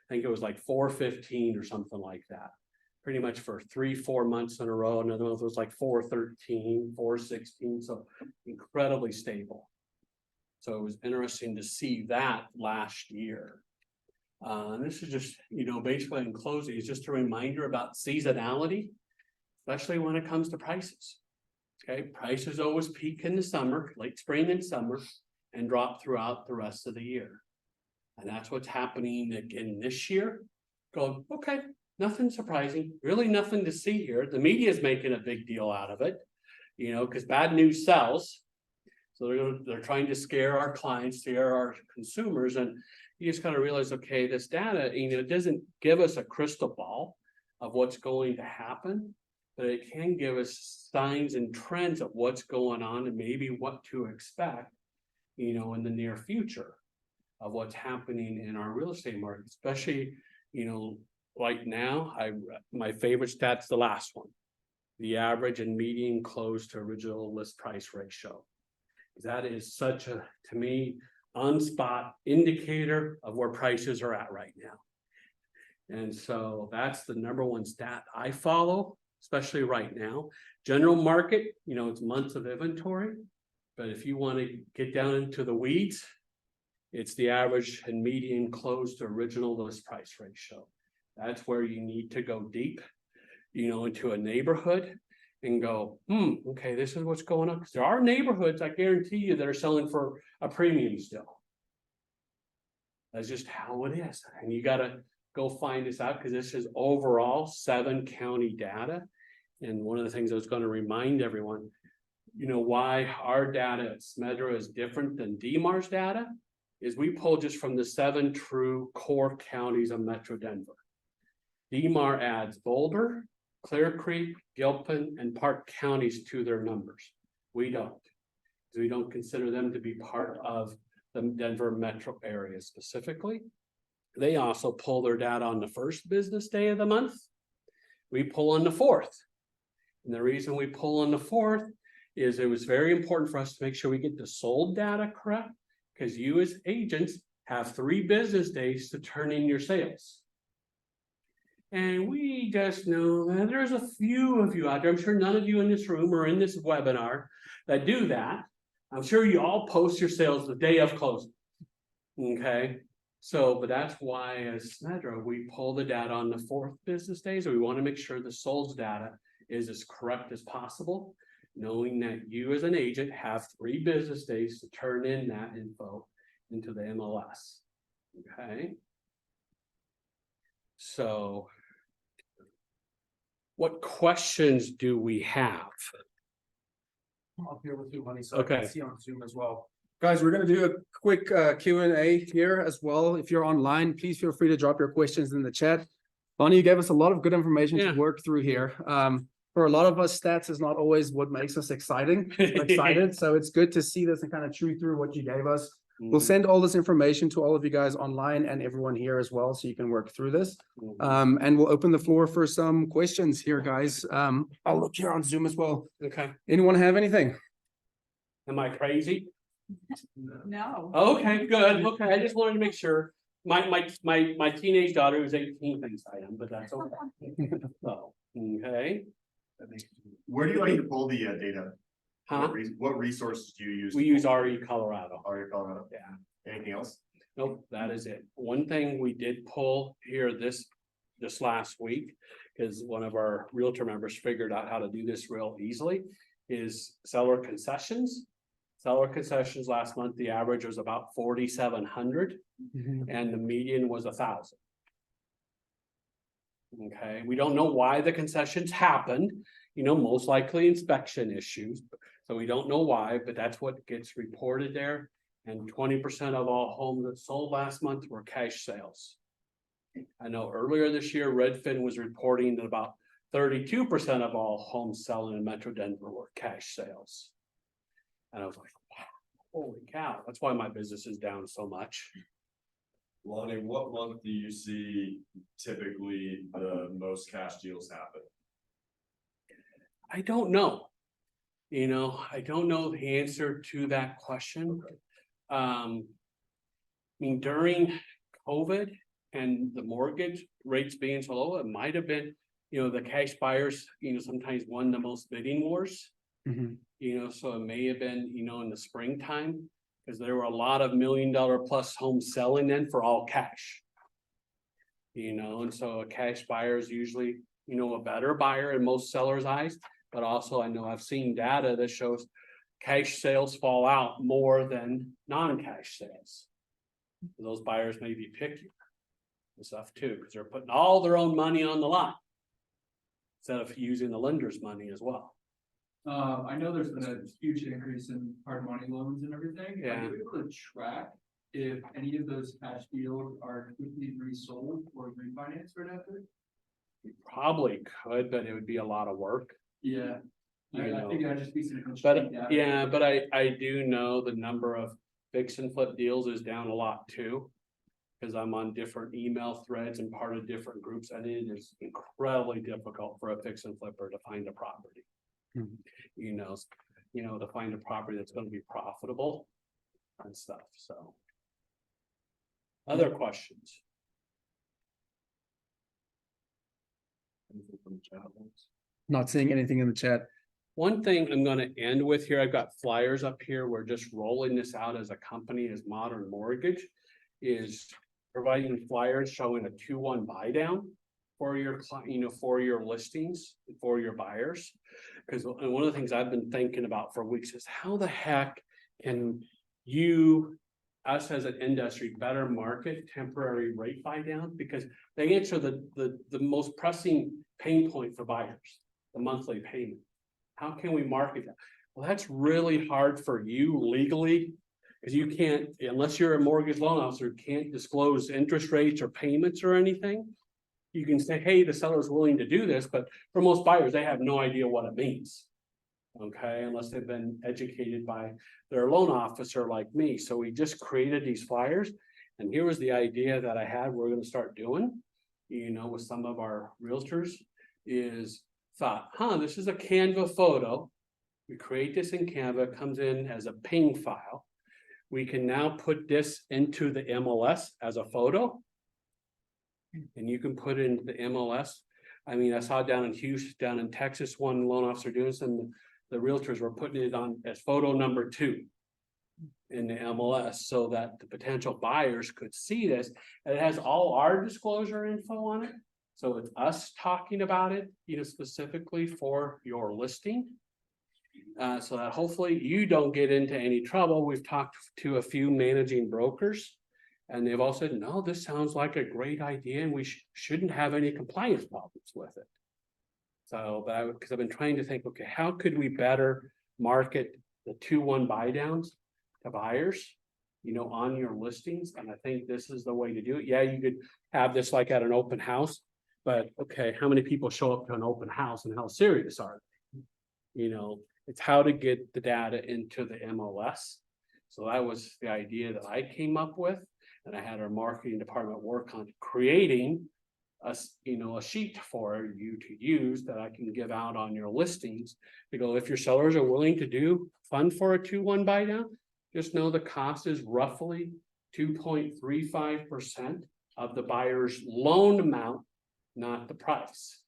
I think it was like 415 or something like that, pretty much for 3-4 months in a row. Another month was like 413, 416, so incredibly stable. So it was interesting to see that last year. This is just, basically in closing, it's just a reminder about seasonality, especially when it comes to prices. Okay, prices always peak in the summer, late spring and summer, and drop throughout the rest of the year. And that's what's happening again this year. Going, okay, nothing surprising, really nothing to see here. The media is making a big deal out of it, because bad news sells. So they're trying to scare our clients, scare our consumers, and you just gotta realize, okay, this data, it doesn't give us a crystal ball of what's going to happen, but it can give us signs and trends of what's going on and maybe what to expect, in the near future of what's happening in our real estate market, especially, right now. My favorite stat's the last one, the average and median close to original list price ratio. That is such a, to me, on-spot indicator of where prices are at right now. And so that's the number one stat I follow, especially right now. General market, it's months of inventory, but if you want to get down into the weeds, it's the average and median close to original list price ratio. That's where you need to go deep, into a neighborhood and go, okay, this is what's going on. Because there are neighborhoods, I guarantee you, that are selling for a premium still. That's just how it is. And you got to go find this out, because this is overall 7 county data. And one of the things I was going to remind everyone, why our data at Smedra is different than DMAR's data, is we pull just from the 7 true core counties of Metro Denver. DMAR adds Boulder, Clear Creek, Gilpin, and Park counties to their numbers. We don't. We don't consider them to be part of the Denver metro area specifically. They also pull their data on the first business day of the month. We pull on the 4th. And the reason we pull on the 4th is it was very important for us to make sure we get the sold data correct, because you as agents have 3 business days to turn in your sales. And we just know that there's a few of you out there, I'm sure none of you in this room or in this webinar that do that. I'm sure you all post your sales the day of closing. Okay, so, but that's why as Smedra, we pull the data on the 4th business days. We want to make sure the sold data is as correct as possible, knowing that you as an agent have 3 business days to turn in that info into the MLS. Okay. So what questions do we have? Up here with you, Lonnie, so Okay. I can see on Zoom as well. Guys, we're gonna do a quick Q&A here as well. If you're online, please feel free to drop your questions in the chat. Lonnie, you gave us a lot of good information Yeah. to work through here. for a lot of us, stats is not always what makes us excited. So it's good to see this and kind of chew through what you gave us. We'll send all this information to all of you guys online and everyone here as well, so you can work through this. And we'll open the floor for some questions here, guys. I'll look here on Zoom as well. Okay. Anyone have anything? Am I crazy? No. Okay, good. Okay, I just wanted to make sure. My teenage daughter who's 18 thinks I am, but that's okay. So, okay. Where do you like to pull the data? Huh? What resources do you use? We use RE Colorado. RE Colorado. Yeah. Anything else? Nope, that is it. One thing we did pull here this last week, because one of our realtor members figured out how to do this real easily, is seller concessions. Seller concessions last month, the average was about 4,700 and the median was 1,000. Okay, we don't know why the concessions happened, most likely inspection issues. So we don't know why, but that's what gets reported there. And 20% of all homes that sold last month were cash sales. I know earlier this year, Redfin was reporting that about 32% of all homes selling in Metro Denver were cash sales. And I was like, wow, holy cow, that's why my business is down so much. Lonnie, what month do you see typically the most cash deals happen? I don't know. I don't know the answer to that question. I mean, during COVID and the mortgage rates being so low, it might have been, the cash buyers, sometimes won the most bidding wars. So it may have been, in the springtime, because there were a lot of $1 million plus homes selling then for all cash. And so a cash buyer is usually, a better buyer in most sellers' eyes. But also I know I've seen data that shows cash sales fall out more than non-cash sales. Those buyers may be picky and stuff too, because they're putting all their own money on the line instead of using the lender's money as well. I know there's been a huge increase in hard money loans and everything. Yeah. Are you able to track if any of those cash deals are quickly resold or refinanced right after? We probably could, but it would be a lot of work. Yeah. I think that'd just be some. But interesting data. yeah, but I do know the number of fix and flip deals is down a lot too. Because I'm on different email threads and part of different groups, and it is incredibly difficult for a fix and flipper to find a property. To find a property that's going to be profitable and stuff. So other questions? Anything from the chat box? Not seeing anything in the chat. One thing I'm going to end with here, I've got flyers up here. We're just rolling this out as a company, as Modern Mortgage, is providing flyers showing a 2-1 buy down for your for your listings, for your buyers. Because one of the things I've been thinking about for weeks is how the heck can us as an industry better market temporary rate buy downs, because they answer the most pressing pain point for buyers, the monthly payment. How can we market that? Well, that's really hard for you legally, because you can't, unless you're a mortgage loan officer, can't disclose interest rates or payments or anything. You can say, hey, the seller's willing to do this, but for most buyers, they have no idea what it means. Okay, unless they've been educated by their loan officer like me. So we just created these flyers. And here was the idea that I had we're going to start doing, with some of our realtors, is thought, this is a Canva photo. We create this in Canva, it comes in as a ping file. We can now put this into the MLS as a photo. And you can put it into the MLS. I mean, I saw down in Houston, down in Texas, one loan officer doing this, and the realtors were putting it on as photo number 2 in the MLS so that the potential buyers could see this. And it has all our disclosure info on it. So it's us talking about it, specifically for your listing. So that hopefully you don't get into any trouble. We've talked to a few managing brokers, and they've all said, no, this sounds like a great idea and we shouldn't have any compliance problems with it. So, because I've been trying to think, okay, how could we better market the 2-1 buy downs to buyers, on your listings? And I think this is the way to do it. Yeah, you could have this like at an open house, But okay, how many people show up to an open house and how serious are they? You know, it's how to get the data into the MLS. So that was the idea that I came up with, and I had our marketing department work on creating a sheet for you to use that I can give out on your listings. To go, if your sellers are willing to fund for a 2-1 buy down, just know the cost is roughly 2.35% of the buyer's loan amount, not the price.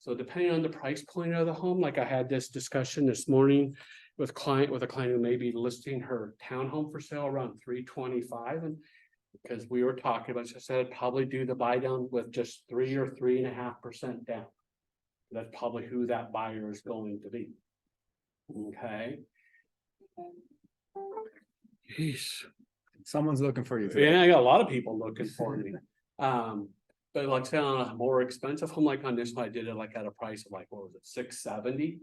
So depending on the price point of the home, like I had this discussion this morning with a client who may be listing her townhome for sale around 325, and because we were talking about, she said I'd probably do the buy down with just 3 or 3.5% down. That's probably who that buyer is going to be. Okay. Jeez. Someone's looking for you today. Yeah, I got a lot of people looking for me. But like say on a more expensive home, like on this one, I did it like at a price of like, what was it, 670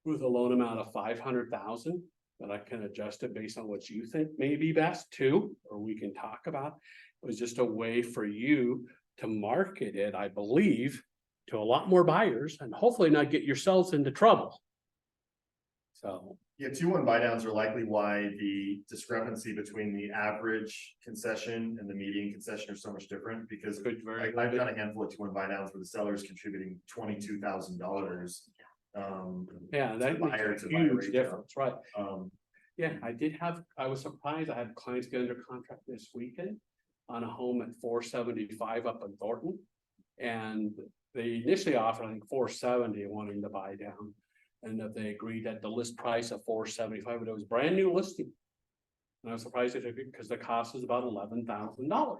with a loan amount of 500,000. That I can adjust it based on what you think may be best too, or we can talk about. It was just a way for you to market it, I believe, to a lot more buyers and hopefully not get yourselves into trouble. So. Yeah, 2-1 buy downs are likely why the discrepancy between the average concession and the median concession are so much different, because I've done a handful of 2-1 buy downs where the seller is contributing $22,000. Yeah, that makes a huge difference, right? Yeah, I was surprised. I had clients get under contract this weekend on a home at 475 up in Thornton. And they initially offered, I think, 470 wanting to buy down. And that they agreed at the list price of 475, but it was brand new listing. And I was surprised because the cost is about $11,000.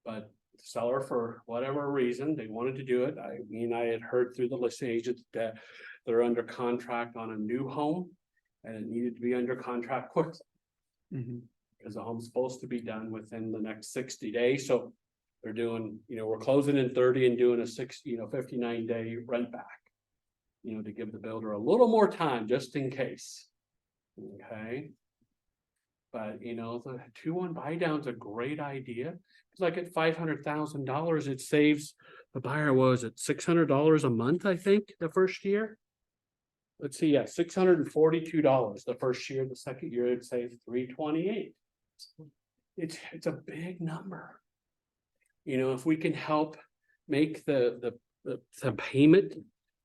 But the seller, for whatever reason, they wanted to do it. I mean, I had heard through the listing agent that they're under contract on a new home and it needed to be under contract quickly. Because the home's supposed to be done within the next 60 days. So they're doing, we're closing in 30 and doing a 59-day rent back, to give the builder a little more time just in case. Okay. But the 2-1 buy down's a great idea. It's like at $500,000, it saves the buyer, was it $600 a month, I think, the first year? Let's see, yeah, $642 the first year. The second year it'd save $328. It's a big number. If we can help make the payment,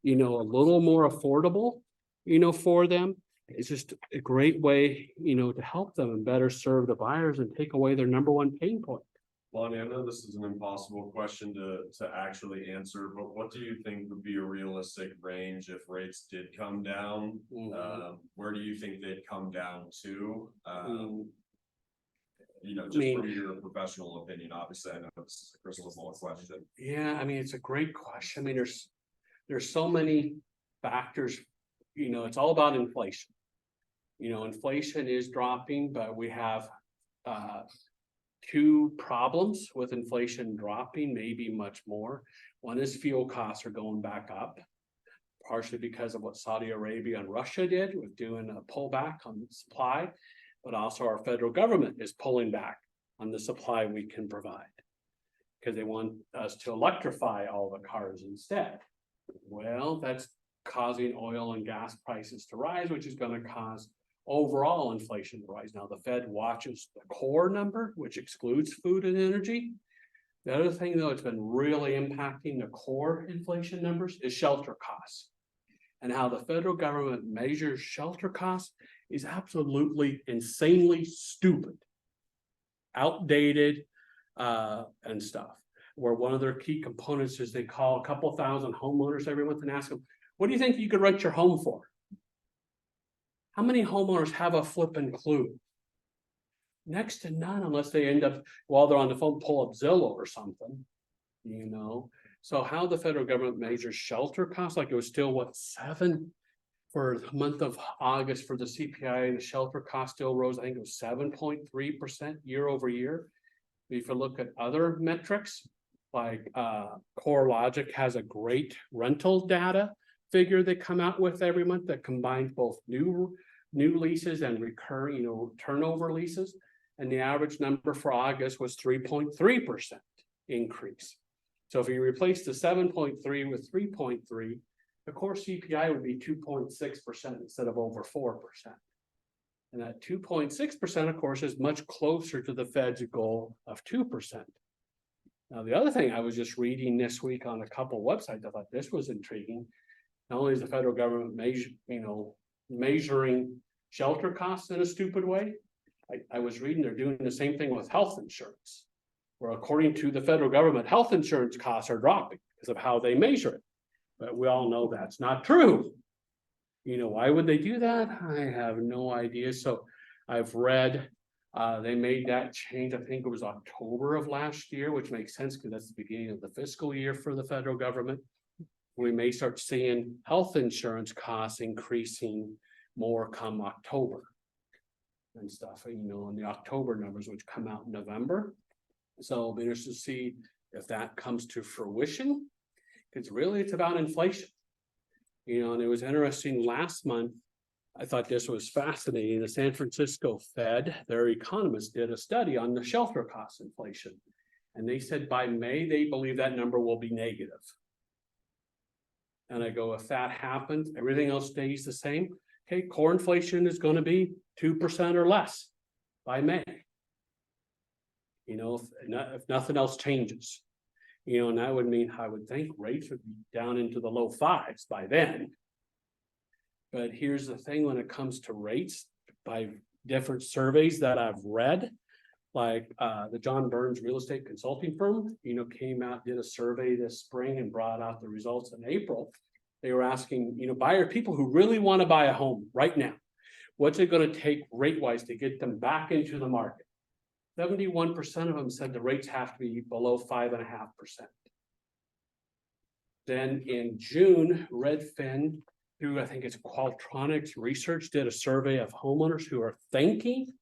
a little more affordable, for them. It's just a great way, to help them and better serve the buyers and take away their number one pain point. Lonnie, I know this is an impossible question to actually answer, but what do you think would be a realistic range if rates did come down? Where do you think they'd come down to? From your professional opinion, obviously, I know this is a crystal ball question. Yeah, I mean, it's a great question. I mean, there's so many factors, it's all about inflation. Inflation is dropping, but we have two problems with inflation dropping, maybe much more. One is fuel costs are going back up, partially because of what Saudi Arabia and Russia did with doing a pullback on supply, but also our federal government is pulling back on the supply we can provide because they want us to electrify all the cars instead. Well, that's causing oil and gas prices to rise, which is going to cause overall inflation to rise. Now, the Fed watches the core number, which excludes food and energy. The other thing, though, it's been really impacting the core inflation numbers is shelter costs. And how the federal government measures shelter costs is absolutely insanely stupid, outdated, and stuff. Where one of their key components is they call a couple thousand homeowners every month and ask them, what do you think you could rent your home for? How many homeowners have a flipping clue? Next to none, unless they end up, while they're on the phone, pull up Zillow or something, So how the federal government measures shelter costs, like it was still, 7 for the month of August for the CPI, and the shelter cost still rose, I think it was 7.3% year over year. If you look at other metrics, like CoreLogic has a great rental data figure they come out with every month that combines both new leases and recurring, turnover leases. And the average number for August was 3.3% increase. So if you replace the 7.3 with 3.3, the core CPI would be 2.6% instead of over 4%. And that 2.6%, of course, is much closer to the Fed's goal of 2%. Now, the other thing I was just reading this week on a couple websites, I thought this was intriguing. Not only is the federal government measuring shelter costs in a stupid way, I was reading they're doing the same thing with health insurance, where according to the federal government, health insurance costs are dropping because of how they measure it. But we all know that's not true. Why would they do that? I have no idea. So I've read they made that change, I think it was October of last year, which makes sense because that's the beginning of the fiscal year for the federal government. We may start seeing health insurance costs increasing more come October and stuff, in the October numbers, which come out in November. So it'll be interesting to see if that comes to fruition, because really it's about inflation. And it was interesting last month. I thought this was fascinating. The San Francisco Fed, their economists did a study on the shelter cost inflation. And they said by May, they believe that number will be negative. And I go, if that happens, everything else stays the same. Okay, core inflation is going to be 2% or less by May. If nothing else changes. And that would mean, I would think rates would be down into the low 5s by then. But here's the thing, when it comes to rates, by different surveys that I've read, like the John Burns real estate consulting firm, came out, did a survey this spring and brought out the results in April. They were asking, people who really want to buy a home right now, what's it going to take rate-wise to get them back into the market? 71% of them said the rates have to be below 5.5%. Then in June, Redfin, through I think it's Qualtronics Research, did a survey of homeowners who are thinking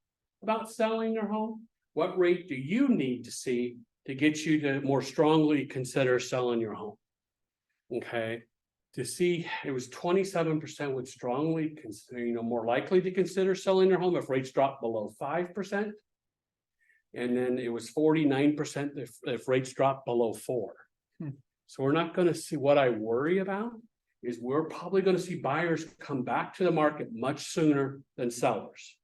about selling their home. What rate do you need to see to get you to more strongly consider selling your home? Okay, to see, it was 27% would strongly consider, more likely to consider selling their home if rates drop below 5%. And then it was 49% if rates drop below 4%. So we're not going to see, what I worry about is we're probably going to see buyers come back to the market much sooner than sellers.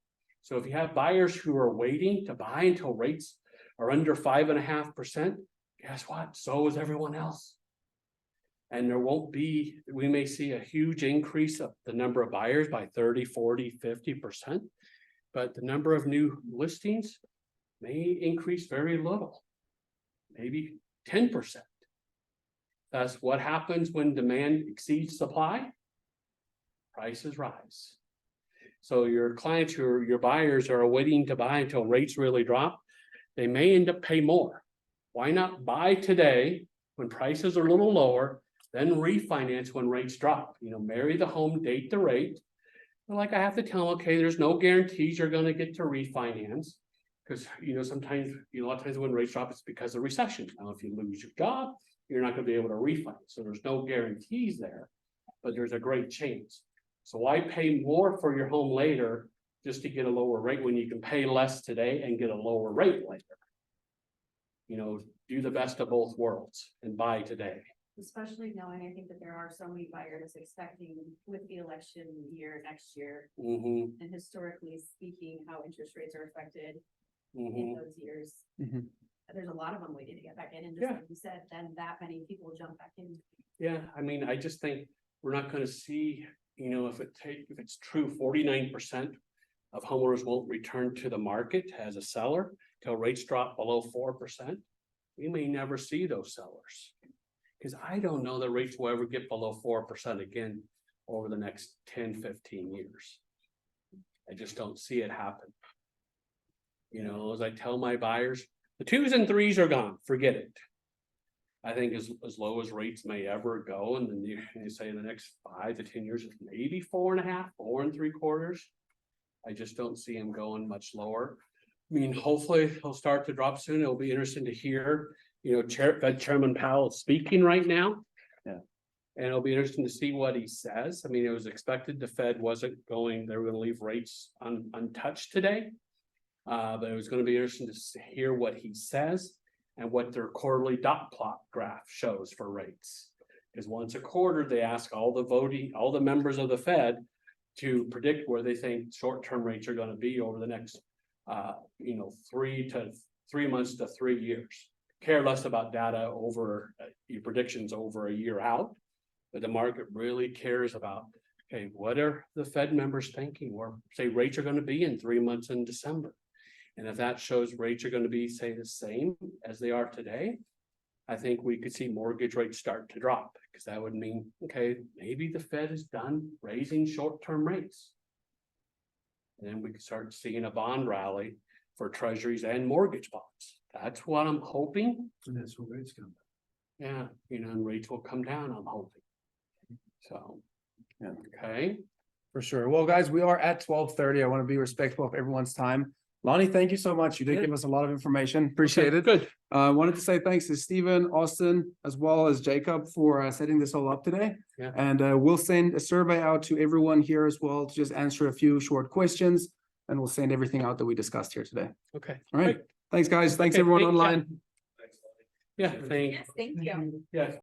So if you have buyers who are waiting to buy until rates are under 5.5%, guess what? So is everyone else. And we may see a huge increase of the number of buyers by 30, 40, 50%, but the number of new listings may increase very little, maybe 10%. That's what happens when demand exceeds supply. Prices rise. So your clients, your buyers are waiting to buy until rates really drop. They may end up paying more. Why not buy today when prices are a little lower, then refinance when rates drop? Marry the home, date the rate. Like I have to tell them, okay, there's no guarantees you're going to get to refinance. Because, sometimes, a lot of times when rates drop, it's because of recession. Now, if you lose your job, you're not going to be able to refinance. So there's no guarantees there, but there's a great chance. So why pay more for your home later just to get a lower rate when you can pay less today and get a lower rate later? Do the best of both worlds and buy today. Especially knowing, I think that there are so many buyers expecting with the election year next year. Mm-hmm. And historically speaking, how interest rates are affected Mm-hmm. in those years. There's a lot of them waiting to get back in, and just like you said, then that many people will jump back in. Yeah, I just think we're not going to see, if it's true, 49% of homeowners won't return to the market as a seller till rates drop below 4%. We may never see those sellers, because I don't know that rates will ever get below 4% again over the next 10, 15 years. I just don't see it happen. As I tell my buyers, the 2s and 3s are gone, forget it. I think as low as rates may ever go, and then you say in the next 5 to 10 years, maybe 4.5, 4 3/4. I just don't see them going much lower. Hopefully he'll start to drop soon. It'll be interesting to hear, Fed Chairman Powell speaking right now. Yeah. And it'll be interesting to see what he says. It was expected the Fed wasn't going, they were going to leave rates untouched today. But it was going to be interesting to hear what he says. and what their quarterly dot plot graph shows for rates. Because once a quarter, they ask all the members of the Fed to predict where they think short-term rates are gonna be over the next, 3 months to 3 years. Care less about data over, your predictions over a year out, but the market really cares about, okay, what are the Fed members thinking, or say rates are gonna be in 3 months in December? And if that shows rates are gonna be, say, the same as they are today, I think we could see mortgage rates start to drop, because that would mean, okay, maybe the Fed is done raising short-term rates. And then we could start seeing a bond rally for treasuries and mortgage bonds. That's what I'm hoping. And that's where rates come. Yeah, and rates will come down, I'm hoping. So, Yeah. okay. For sure. Well, guys, we are at 12:30. I want to be respectful of everyone's time. Lonnie, thank you so much. You did Yeah. give us a lot of information. Appreciate Okay, it. Good. I wanted to say thanks to Steven, Austin, as well as Jacob for setting this all up today. Yeah. And we'll send a survey out to everyone here as well to just answer a few short questions. And we'll send everything out that we discussed here today. Okay. All right. Great. Thanks, guys. Thanks, Okay, everyone thank- online. Yeah, thank, Yes, thank you. yeah.